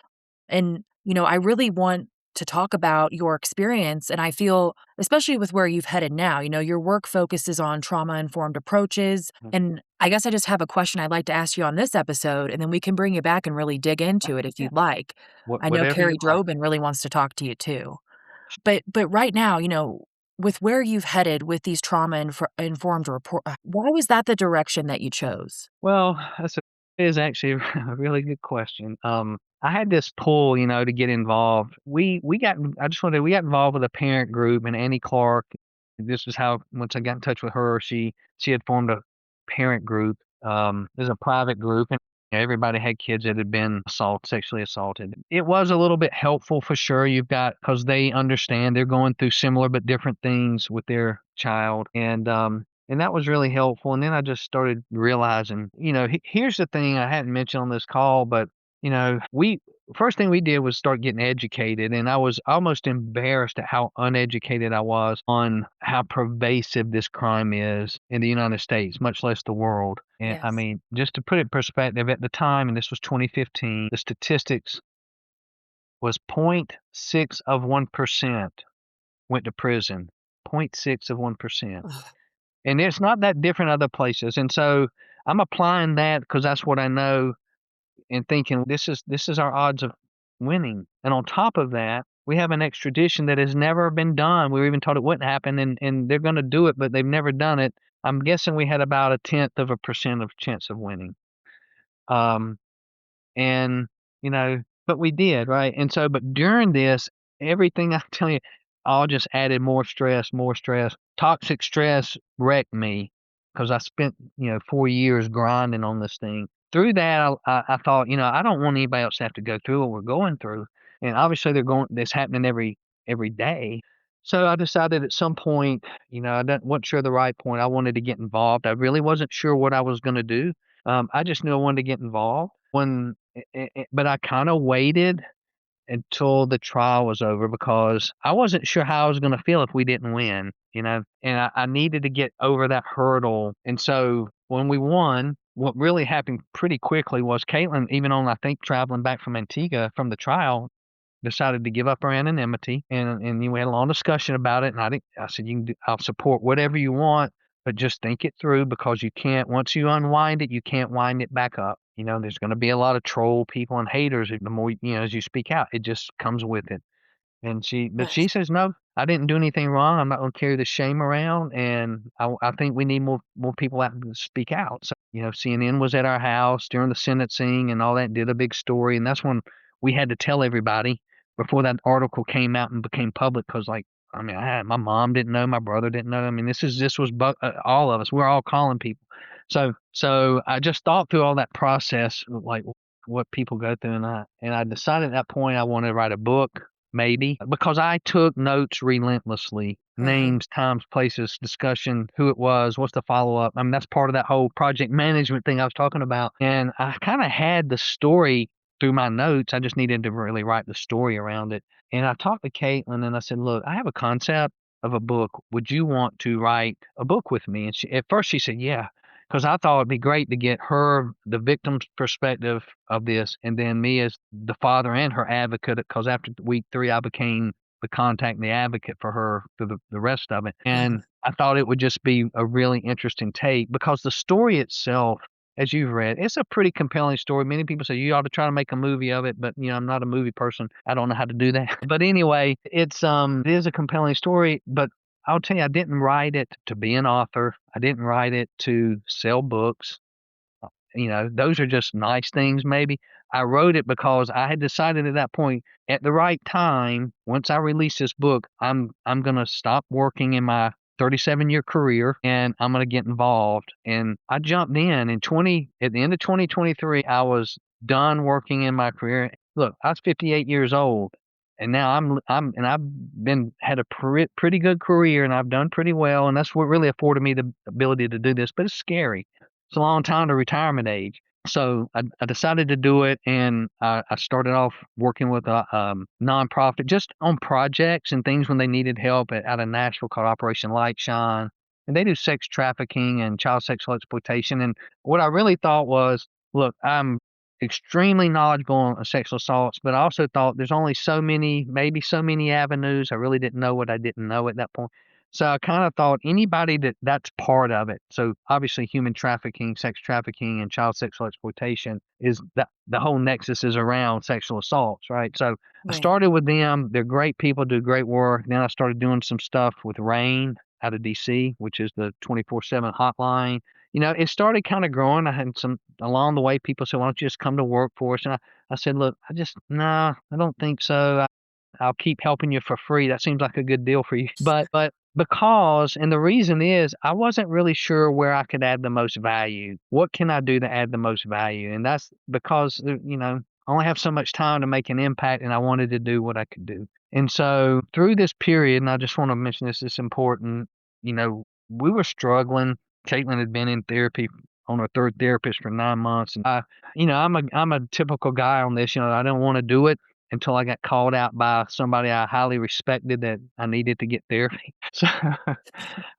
And, I really want to talk about your experience. And I feel, especially with where you've headed now, your work focuses on trauma informed approaches. And I guess I just have a question I'd like to ask you on this episode, and then we can bring you back and really dig into it if yeah, you'd like. I know whatever you Carrie like. Drobin really wants to talk to you too. But right now, with where you've headed with these informed report, why was that the direction that you chose? Well, is actually a really good question. I had this pull, to get involved. We got involved with a parent group, and Annie Clark. This is how once I got in touch with her, she had formed a parent group. There's a private group, and everybody had kids that had been sexually assaulted. It was a little bit helpful for sure. Because they understand they're going through similar but different things with their child, and that was really helpful. And then I just started realizing, here's the thing I hadn't mentioned on this call, but we first thing we did was start getting educated, and I was almost embarrassed at how uneducated I was on how pervasive this crime is in the United States, much less the world. And I Yes. mean, just to put it in perspective, at the time, and this was 2015, the statistics was 0.6 of 1% went to prison. 0.6 of 1%. Ugh. And it's not that different other places. And so I'm applying that because that's what I know and thinking this is our odds of winning. And on top of that, we have an extradition that has never been done. We were even told it wouldn't happen, and they're going to do it, but they've never done it. I'm guessing we had about a tenth of a percent of chance of winning. Um, and, but we did, right? And so, but during this, everything I'm telling you, all just added more stress, more stress. Toxic stress wrecked me because I spent, 4 years grinding on this thing. Through that, I thought, I don't want anybody else to have to go through what we're going through. And obviously, that's happening every day. So I decided at some point, wasn't sure the right point. I wanted to get involved. I really wasn't sure what I was going to do. I just knew I wanted to get involved. But I kind of waited until the trial was over because I wasn't sure how I was going to feel if we didn't win, and I needed to get over that hurdle. And so when we won, what really happened pretty quickly was Caitlin, even on, I think, traveling back from Antigua from the trial, decided to give up her anonymity, and we had a long discussion about it. And I said, I'll support whatever you want, but just think it through because you can't. Once you unwind it, you can't wind it back up. There's going to be a lot of troll people and haters. The more as you speak out, it just comes with it. But she Yes. says, no, I didn't do anything wrong. I'm not going to carry the shame around, and I think we need more people out to speak out. So CNN was at our house during the sentencing and all that, did a big story, and that's when we had to tell everybody before that article came out and became public because, like, I mean, my mom didn't know, my brother didn't know. I mean, this was all of us. We're all calling people. So I just thought through all that process, like what people go through, and I decided at that point I wanted to write a book, maybe because I took notes relentlessly, names, times, places, discussion, who it was, what's the follow up. I mean, that's part of that whole project management thing I was talking about, and I kind of had the story through my notes. I just needed to really write the story around it. And I talked to Caitlin and I said, look, I have a concept of a book. Would you want to write a book with me? And at first she said, yeah, because I thought it'd be great to get her, the victim's perspective of this, and then me as the father and her advocate, because after week 3, I became the contact and the advocate for her through the rest of it. And I thought it would just be a really interesting take because the story itself, as you've read, it's a pretty compelling story. Many people say you ought to try to make a movie of it, but I'm not a movie person. I don't know how to do that. But anyway, it is a compelling story, but I'll tell you, I didn't write it to be an author. I didn't write it to sell books. Those are just nice things maybe. I wrote it because I had decided at that point, at the right time, once I release this book, I'm going to stop working in my 37-year career and I'm going to get involved. And I jumped in at the end of 2023, I was done working in my career. Look, I was 58 years old and now I've had a pretty good career and I've done pretty well. And that's what really afforded me the ability to do this, but it's scary. It's a long time to retirement age. So I decided to do it, and I started off working with a nonprofit just on projects and things when they needed help out of Nashville called Operation Light Shine. And they do sex trafficking and child sexual exploitation. And what I really thought was, look, I'm extremely knowledgeable on sexual assaults, but I also thought there's only maybe so many avenues. I really didn't know what I didn't know at that point. So I kind of thought anybody that's part of it. So obviously human trafficking, sex trafficking, and child sexual exploitation is the whole nexus is around sexual assaults, right? So I started with them. They're great people, do great work. Then I started doing some stuff with RAIN out of DC, which is the 24/7 hotline. It started kind of growing. I had some along the way. People said, "Why don't you just come to work for us?" And I said, "Look, I don't think so. I'll keep helping you for free. That seems like a good deal for you." But because, and the reason is, I wasn't really sure where I could add the most value. What can I do to add the most value? And that's because, I only have so much time to make an impact, and I wanted to do what I could do. And so through this period, and I just want to mention this, it's important, we were struggling. Caitlin had been in therapy on her 3rd therapist for 9 months. And I'm a typical guy on this. I don't want to do it until I got called out by somebody I highly respected that I needed to get therapy. So,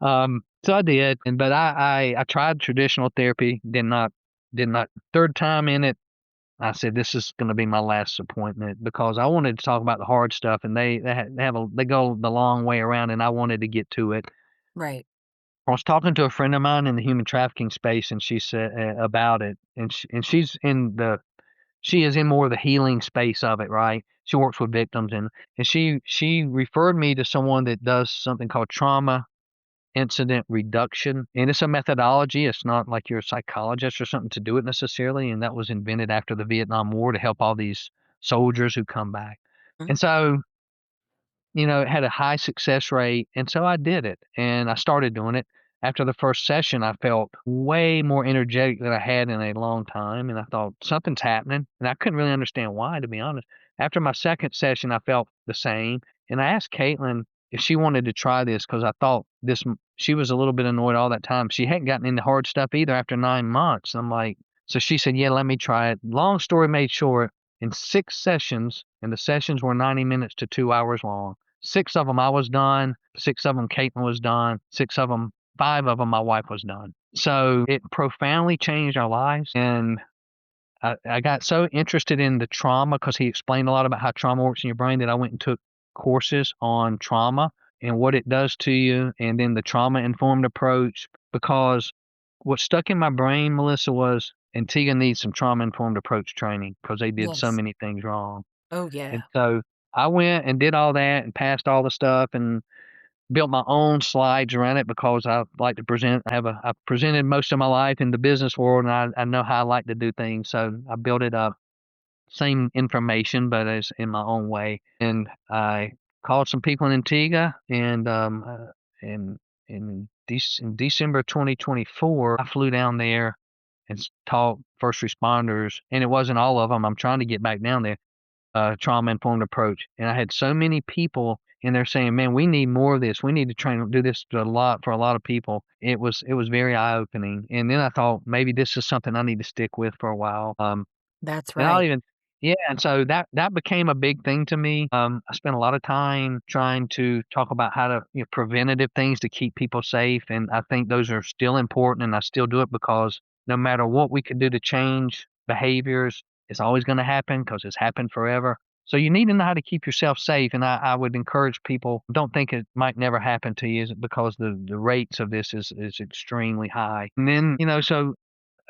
so I did. But I tried traditional therapy, did not. 3rd time in it, I said, this is going to be my last appointment because I wanted to talk about the hard stuff, and they go the long way around, and I wanted to get to it. Right. I was talking to a friend of mine in the human trafficking space, and she said about it, and she is in more of the healing space of it, right? She works with victims, and she referred me to someone that does something called trauma incident reduction, and it's a methodology. It's not like you're a psychologist or something to do it necessarily, and that was invented after the Vietnam War to help all these soldiers who come back. And so it had a high success rate. And so I did it and I started doing it. After the first session, I felt way more energetic than I had in a long time. And I thought something's happening. And I couldn't really understand why, to be honest. After my second session, I felt the same. And I asked Caitlin if she wanted to try this because I thought she was a little bit annoyed all that time. She hadn't gotten into hard stuff either after 9 months. I'm like, so she said, yeah, let me try it. Long story made short, in 6 sessions, and the sessions were 90 minutes to 2 hours long. 6 of them I was done. 6 of them Caitlin was done. 5 of them my wife was done. So it profoundly changed our lives. And I got so interested in the trauma because he explained a lot about how trauma works in your brain that I went and took courses on trauma and what it does to you, and then the trauma-informed approach, because what stuck in my brain, Melissa, was Antigua needs some trauma-informed approach training because they did so many things wrong. Oh, yeah. And so I went and did all that and passed all the stuff and built my own slides around it because I like to present. I've presented most of my life in the business world, and I know how I like to do things. So I built it up. same information, but as in my own way. And I called some people in Antigua, and in in December 2024, I flew down there and taught first responders, and it wasn't all of them. I'm trying to get back down there. Trauma informed approach, and I had so many people in there saying, "Man, we need more of this. We need to train do this a lot for a lot of people." It was very eye opening, and then I thought maybe this is something I need to stick with for a while. That's And I'll right. even yeah, and so that became a big thing to me. I spent a lot of time trying to talk about how to, preventative things to keep people safe, and I think those are still important, and I still do it because no matter what we could do to change behaviors, it's always gonna happen because it's happened forever. So you need to know how to keep yourself safe, and I would encourage people, don't think it might never happen to you because the rates of this is extremely high. And then, so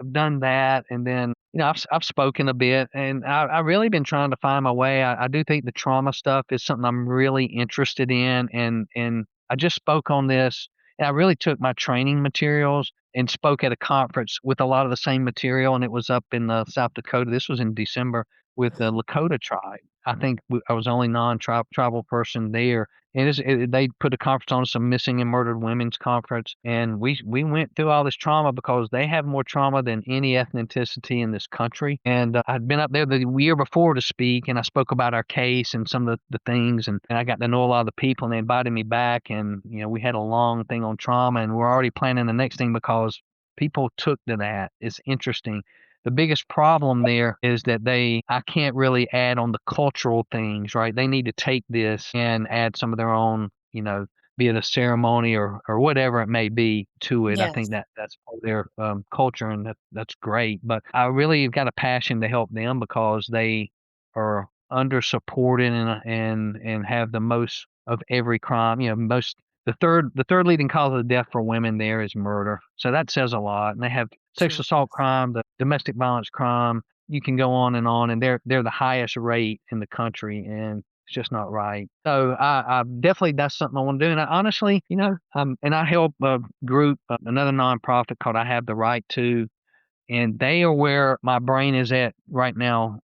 I've done that, and then, I've spoken a bit, and I really been trying to find my way. I do think the trauma stuff is something I'm really interested in, and I just spoke on this, and I really took my training materials and spoke at a conference with a lot of the same material, and it was up in, South Dakota. This was in December with the Lakota tribe. I think I was the only non-tribal person there, and they put a conference on, some missing and murdered women's conference, and we went through all this trauma because they have more trauma than any ethnicity in this country. And I'd been up there the year before to speak, and I spoke about our case and some of the things, and I got to know a lot of the people, and they invited me back, and we had a long thing on trauma, and we're already planning the next thing because people took to that. It's interesting. The biggest problem there is that I can't really add on the cultural things, right? They need to take this and add some of their own, be it a ceremony or whatever it may be to it. I think Yes. that's part of their culture, and that's great. But I really have got a passion to help them because they are under supported and have the most of every crime. Most the third leading cause of death for women there is murder. So that says a lot. And they have sexual True. assault crime, the domestic violence crime. You can go on, and they're the highest rate in the country, and it's just not right. So I definitely that's something I want to do. And I honestly, and I help a group, another nonprofit called I Have the Right To, and they are where my brain is at right now,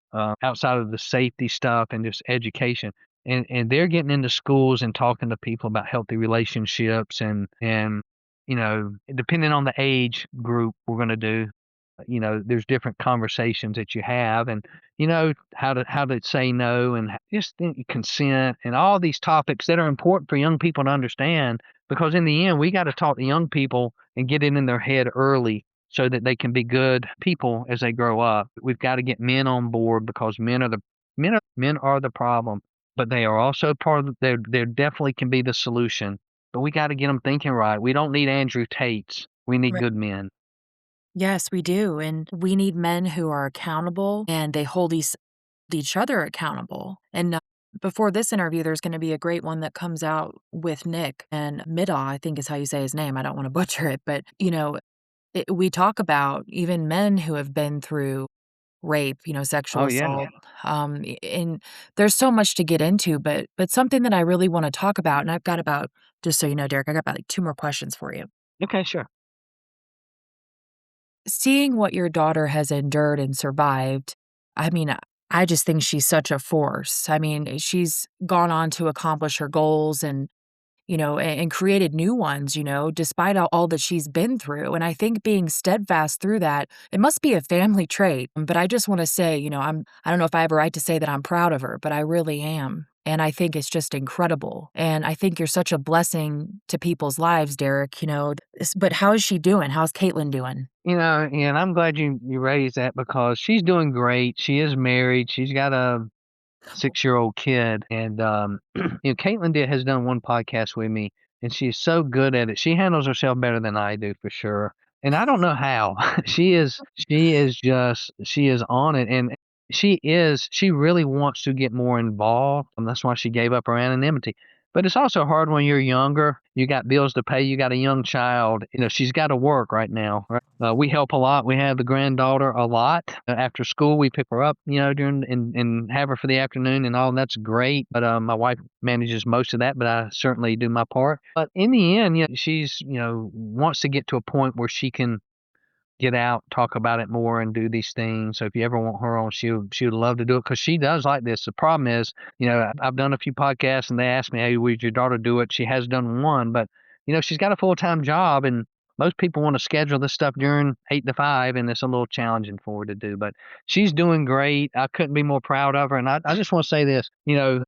outside of the safety stuff and just education. And they're getting into schools and talking to people about healthy relationships, and depending on the age group we're going to do, there's different conversations that you have, and how to say no, and just consent, and all these topics that are important for young people to understand, because in the end we got to talk to young people and get it in their head early so that they can be good people as they grow up. We've got to get men on board because men are the problem, but they are also part of they definitely can be the solution. But we got to get them thinking right. We don't need Andrew Tates. We need Right. good men. Yes, we do. And we need men who are accountable and they hold each other accountable. And before this interview, there's going to be a great one that comes out with Nick and Midah, I think is how you say his name. I don't want to butcher it, but we talk about even men who have been through rape, sexual Oh yeah. assault. And there's so much to get into, but something that I really want to talk about, and I've got about, just so you know, Derek, I got about like two more questions for you. Okay, sure. Seeing what your daughter has endured and survived, I mean, I just think she's such a force. I mean, she's gone on to accomplish her goals and and created new ones, despite all that she's been through. And I think being steadfast through that, it must be a family trait. But I just want to say, I don't know if I have a right to say that I'm proud of her, but I really am. And I think it's just incredible. And I think you're such a blessing to people's lives, Derek, But how is she doing? How's Caitlin doing? And I'm glad you raised that because she's doing great. She is married. She's got a 6-year-old kid, and Caitlin has done one podcast with me, and she's so good at it. She handles herself better than I do for sure, and I don't know how. She is on it, and she really wants to get more involved, and that's why she gave up her anonymity. But it's also hard when you're younger. You got bills to pay. You got a young child. She's got to work right now. Right? We help a lot. We have the granddaughter a lot. After school, we pick her up, during and have her for the afternoon and all. And that's great. But my wife manages most of that, but I certainly do my part. But in the end, she's wants to get to a point where she can get out, talk about it more, and do these things. So if you ever want her on, she would love to do it because she does like this. The problem is, I've done a few podcasts and they asked me, hey, would your daughter do it? She has done one, but she's got a full-time job, and most people want to schedule this stuff during 8 to 5, and it's a little challenging for her to do. But she's doing great. I couldn't be more proud of her. And I just want to say this,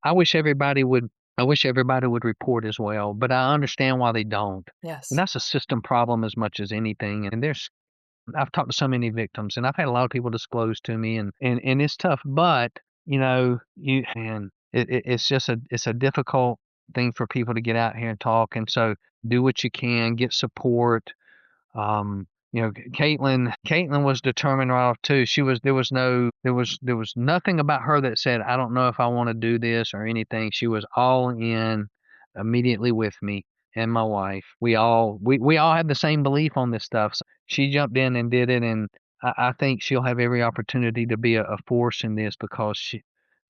I wish everybody would report as well, but I understand why they don't. Yes. And that's a system problem as much as anything. And I've talked to so many victims, and I've had a lot of people disclose to me, and it's tough. But it's a difficult thing for people to get out here and talk. And so do what you can, get support. Caitlin was determined right off too. There was nothing about her that said, I don't know if I want to do this or anything. She was all in immediately with me and my wife. We all had the same belief on this stuff. So she jumped in and did it, and I think she'll have every opportunity to be a force in this because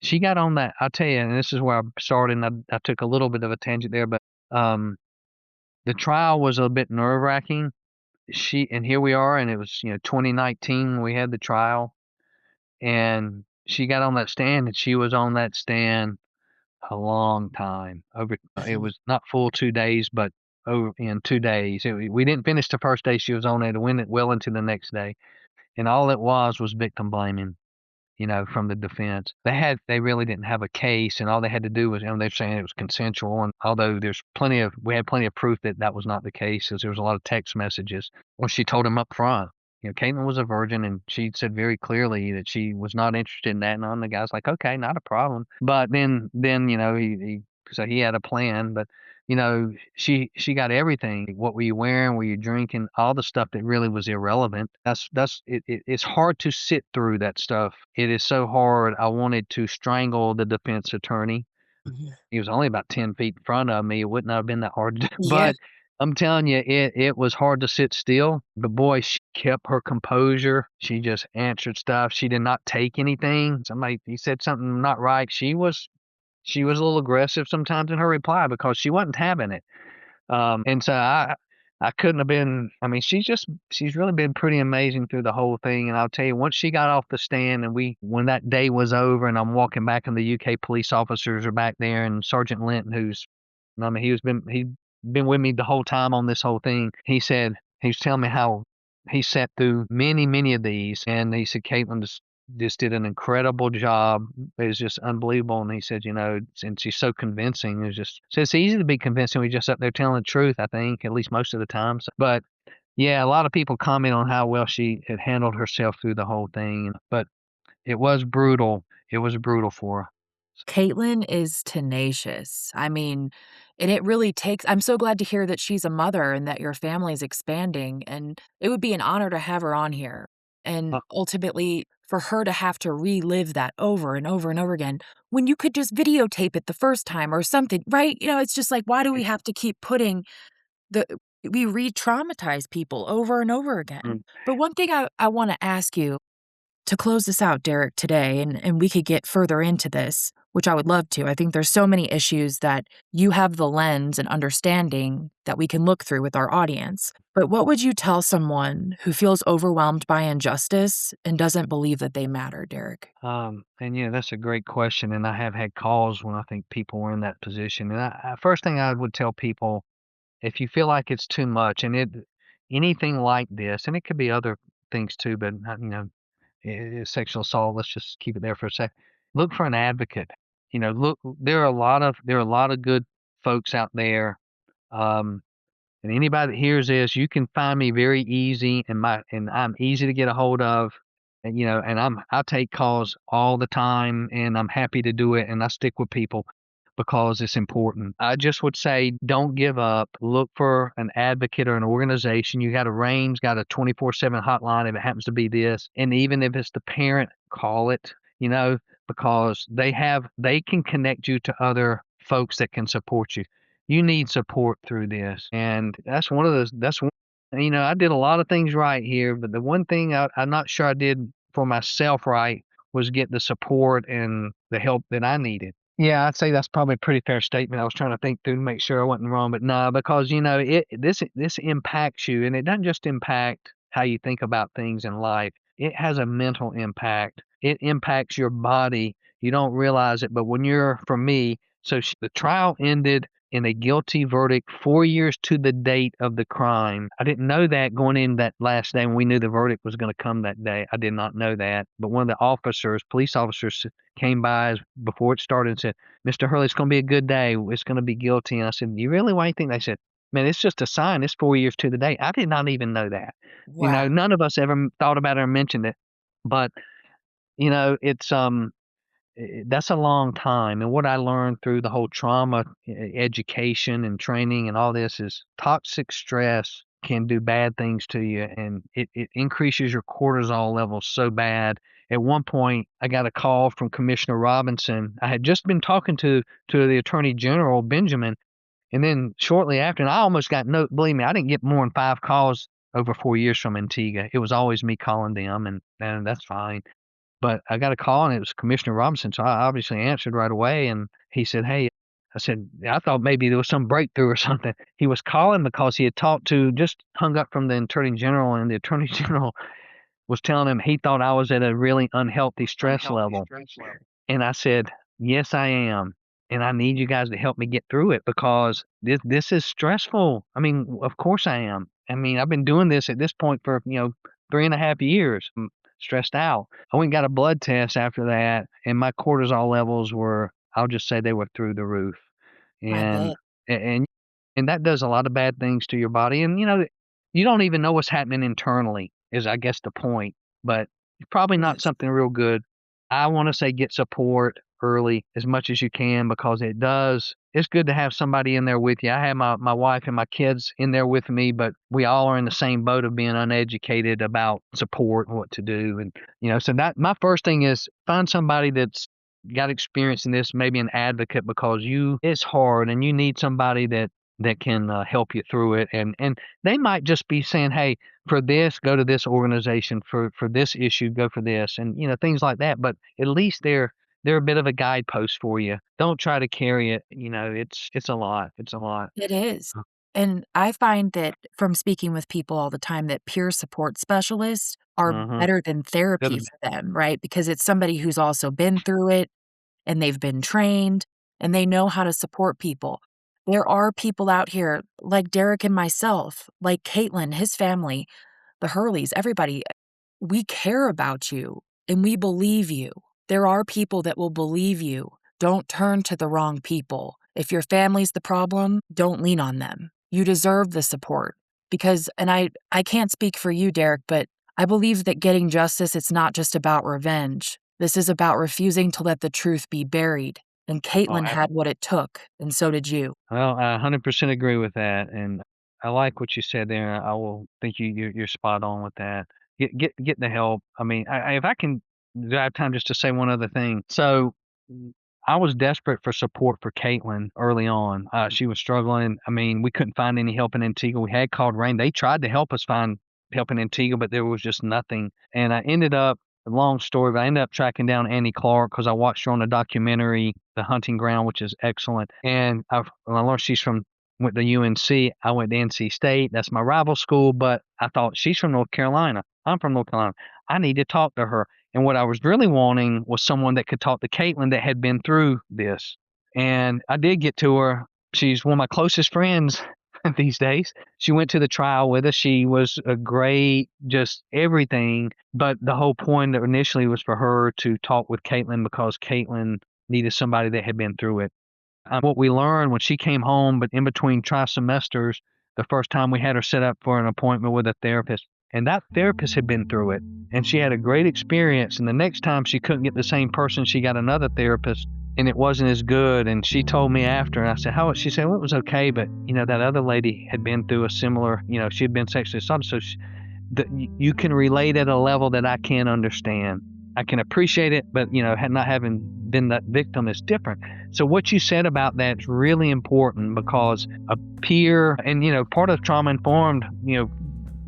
she got on that. I'll tell you, and this is where I started, and I took a little bit of a tangent there, but the trial was a bit nerve-wracking. And here we are, and it was 2019 when we had the trial, and she got on that stand, and she was on that stand a long time. It was not full 2 days, but over in 2 days. We didn't finish the first day she was on it. It went well into the next day, and all it was victim blaming. From the defense. They really didn't have a case, and all they had to do was, they're saying it was consensual. And although we had plenty of proof that that was not the case, because there was a lot of text messages. Well, she told him up front, Caitlin was a virgin, and she said very clearly that she was not interested in that. And the guy's like, okay, not a problem. But then, so he had a plan, but she got everything. What were you wearing? Were you drinking? All the stuff that really was irrelevant. It's hard to sit through that stuff. It is so hard. I wanted to strangle the defense attorney. He was only about 10 feet in front of me. It wouldn't have been that hard to do. Yeah. But I'm telling you, it was hard to sit still. But boy, she kept her composure. She just answered stuff. She did not take anything. He said something not right. She was a little aggressive sometimes in her reply because she wasn't having it. And so I couldn't have been. I mean, she's really been pretty amazing through the whole thing. And I'll tell you, once she got off the stand, and when that day was over, and I'm walking back, and the UK police officers are back there, and Sergeant Linton, he'd been with me the whole time on this whole thing. He was telling me how he sat through many, many of these, and he said Caitlin just did an incredible job. It was just unbelievable. And he said, and she's so convincing. It's easy to be convincing. We're just up there telling the truth, I think, at least most of the time. But yeah, a lot of people comment on how well she had handled herself through the whole thing. But it was brutal. It was brutal for her. Caitlin is tenacious. I mean, and it really takes, I'm so glad to hear that she's a mother and that your family's expanding. And it would be an honor to have her on here. And ultimately, for her to have to relive that over and over and over again, when you could just videotape it the first time or something, right? It's just like, why do we have to keep we re-traumatize people over and over again? But one thing I want to ask you to close this out, Derrick, today, and we could get further into this, which I would love to. I think there's so many issues that you have the lens and understanding that we can look through with our audience. But what would you tell someone who feels overwhelmed by injustice and doesn't believe that they matter, Derrick? And that's a great question. And I have had calls when I think people were in that position. And first thing I would tell people, if you feel like it's too much, and anything like this, and it could be other things too, but sexual assault, let's just keep it there for a sec. Look for an advocate. Look, there are a lot of good folks out there. And anybody that hears this, you can find me very easy, and I'm easy to get a hold of. And I take calls all the time, and I'm happy to do it, and I stick with people because it's important. I just would say, don't give up. Look for an advocate or an organization. You got a 24/7 hotline if it happens to be this. And even if it's the parent, call it, because they can connect you to other folks that can support you. You need support through this. And that's one of those, I did a lot of things right here, but the one thing I'm not sure I did for myself right was get the support and the help that I needed. Yeah, I'd say that's probably a pretty fair statement. I was trying to think through to make sure I wasn't wrong, but no, because this impacts you, and it doesn't just impact how you think about things in life. It has a mental impact. It impacts your body. You don't realize it, but for me, the trial ended in a guilty verdict 4 years to the date of the crime. I didn't know that going in that last day when we knew the verdict was going to come that day. I did not know that. But one of the police officers came by before it started and said, "Mr. Hurley, it's going to be a good day. It's going to be guilty." And I said, "You really? Why do you think?" They said, "Man, it's just a sign. It's 4 years to the day." I did not even know that. Wow. None of us ever thought about it or mentioned it. But, it's that's a long time. And what I learned through the whole trauma education and training and all this is toxic stress can do bad things to you, and it increases your cortisol levels so bad. At one point, I got a call from Commissioner Robinson. I had just been talking to the Attorney General, Benjamin, and then shortly after, and I almost got believe me, I didn't get more than 5 calls over 4 years from Antigua. It was always me calling them, and that's fine. But I got a call, and it was Commissioner Robinson, so I obviously answered right away, and he said, "Hey," I said, "I thought maybe there was some breakthrough or something." He was calling because he had just hung up from the Attorney General, and the Attorney General was telling him he thought I was at a really unhealthy stress level. And I said, "Yes, I am. And I need you guys to help me get through it because this is stressful." I mean, of course I am. I mean, I've been doing this at this point for, 3.5 years. I'm stressed out. I went and got a blood test after that, and my cortisol levels I'll just say they were through the roof. I And bet. and and that does a lot of bad things to your body. And you don't even know what's happening internally is I guess the point. But it's probably not Yes. something real good. I want to say get support early as much as you can because it's good to have somebody in there with you. I have my wife and my kids in there with me, but we all are in the same boat of being uneducated about support and what to do. And so that my first thing is find somebody that's got experience in this, maybe an advocate, because it's hard and you need somebody that can help you through it. And they might just be saying, "Hey, for this, go to this organization. For this issue, go for this," and things like that. But at least they're a bit of a guidepost for you. Don't try to carry it. It's a lot. It's a lot. It is. And I find that from speaking with people all the time that peer support specialists are Mm-hmm. better than therapy for them, right? Because it's somebody who's also been through it and they've been trained and they know how to support people. There are people out here like Derrick and myself, like Caitlin, his family, the Hurleys, everybody. We care about you and we believe you. There are people that will believe you. Don't turn to the wrong people. If your family's the problem, don't lean on them. You deserve the support. Because, and I can't speak for you, Derrick, but I believe that getting justice, it's not just about revenge. This is about refusing to let the truth be buried. And Oh, Caitlin had what it took, and so did you. well, I 100% agree with that, and I like what you said there. I will think you're spot on with that. Get the help. I mean, if I can, do I have time just to say one other thing? So, I was desperate for support for Caitlin early on. She was struggling. I mean, we couldn't find any help in Antigua. We had called Rain. They tried to help us find help in Antigua, but there was just nothing. And I ended up, a long story, but I ended up tracking down Annie Clark because I watched her on a documentary, The Hunting Ground, which is excellent. And I learned went to UNC. I went to NC State. That's my rival school, but I thought she's from North Carolina. I'm from North Carolina. I need to talk to her. And what I was really wanting was someone that could talk to Caitlin that had been through this. And I did get to her. She's one of my closest friends these days. She went to the trial with us. She was a great, just everything. But the whole point initially was for her to talk with Caitlin because Caitlin needed somebody that had been through it. What we learned when she came home, but in between trimesters, the first time we had her set up for an appointment with a therapist, and that therapist had been through it, and she had a great experience. And the next time she couldn't get the same person, she got another therapist, and it wasn't as good. And she told me after, and I said, "How?" She said, "Well, it was okay, but that other lady had been through a similar, she had been sexually assaulted, so you can relate at a level that I can't understand. I can appreciate it, but not having been that victim is different." So what you said about that is really important because a peer and part of trauma informed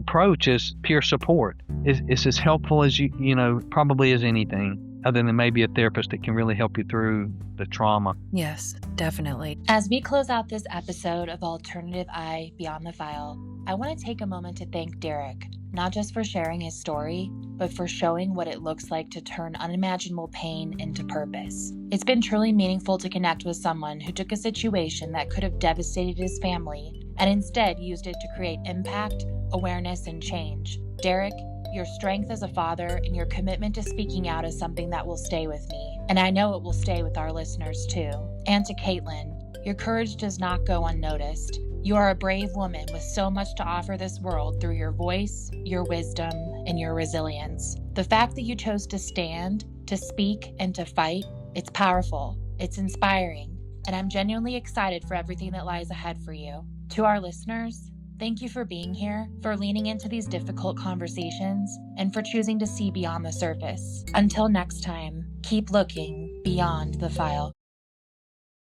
approach is peer support. It's as helpful as you probably as anything. other than maybe a therapist that can really help you through the trauma. Yes, definitely. As we close out this episode of Alternative I Beyond the File, I want to take a moment to thank Derrick, not just for sharing his story, but for showing what it looks like to turn unimaginable pain into purpose. It's been truly meaningful to connect with someone who took a situation that could have devastated his family and instead used it to create impact, awareness, and change. Derrick, your strength as a father and your commitment to speaking out is something that will stay with me, and I know it will stay with our listeners too. And to Caitlin, your courage does not go unnoticed. You are a brave woman with so much to offer this world through your voice, your wisdom, and your resilience. The fact that you chose to stand, to speak, and to fight, it's powerful, it's inspiring, and I'm genuinely excited for everything that lies ahead for you. To our listeners, thank you for being here, for leaning into these difficult conversations, and for choosing to see beyond the surface. Until next time, keep looking beyond the file.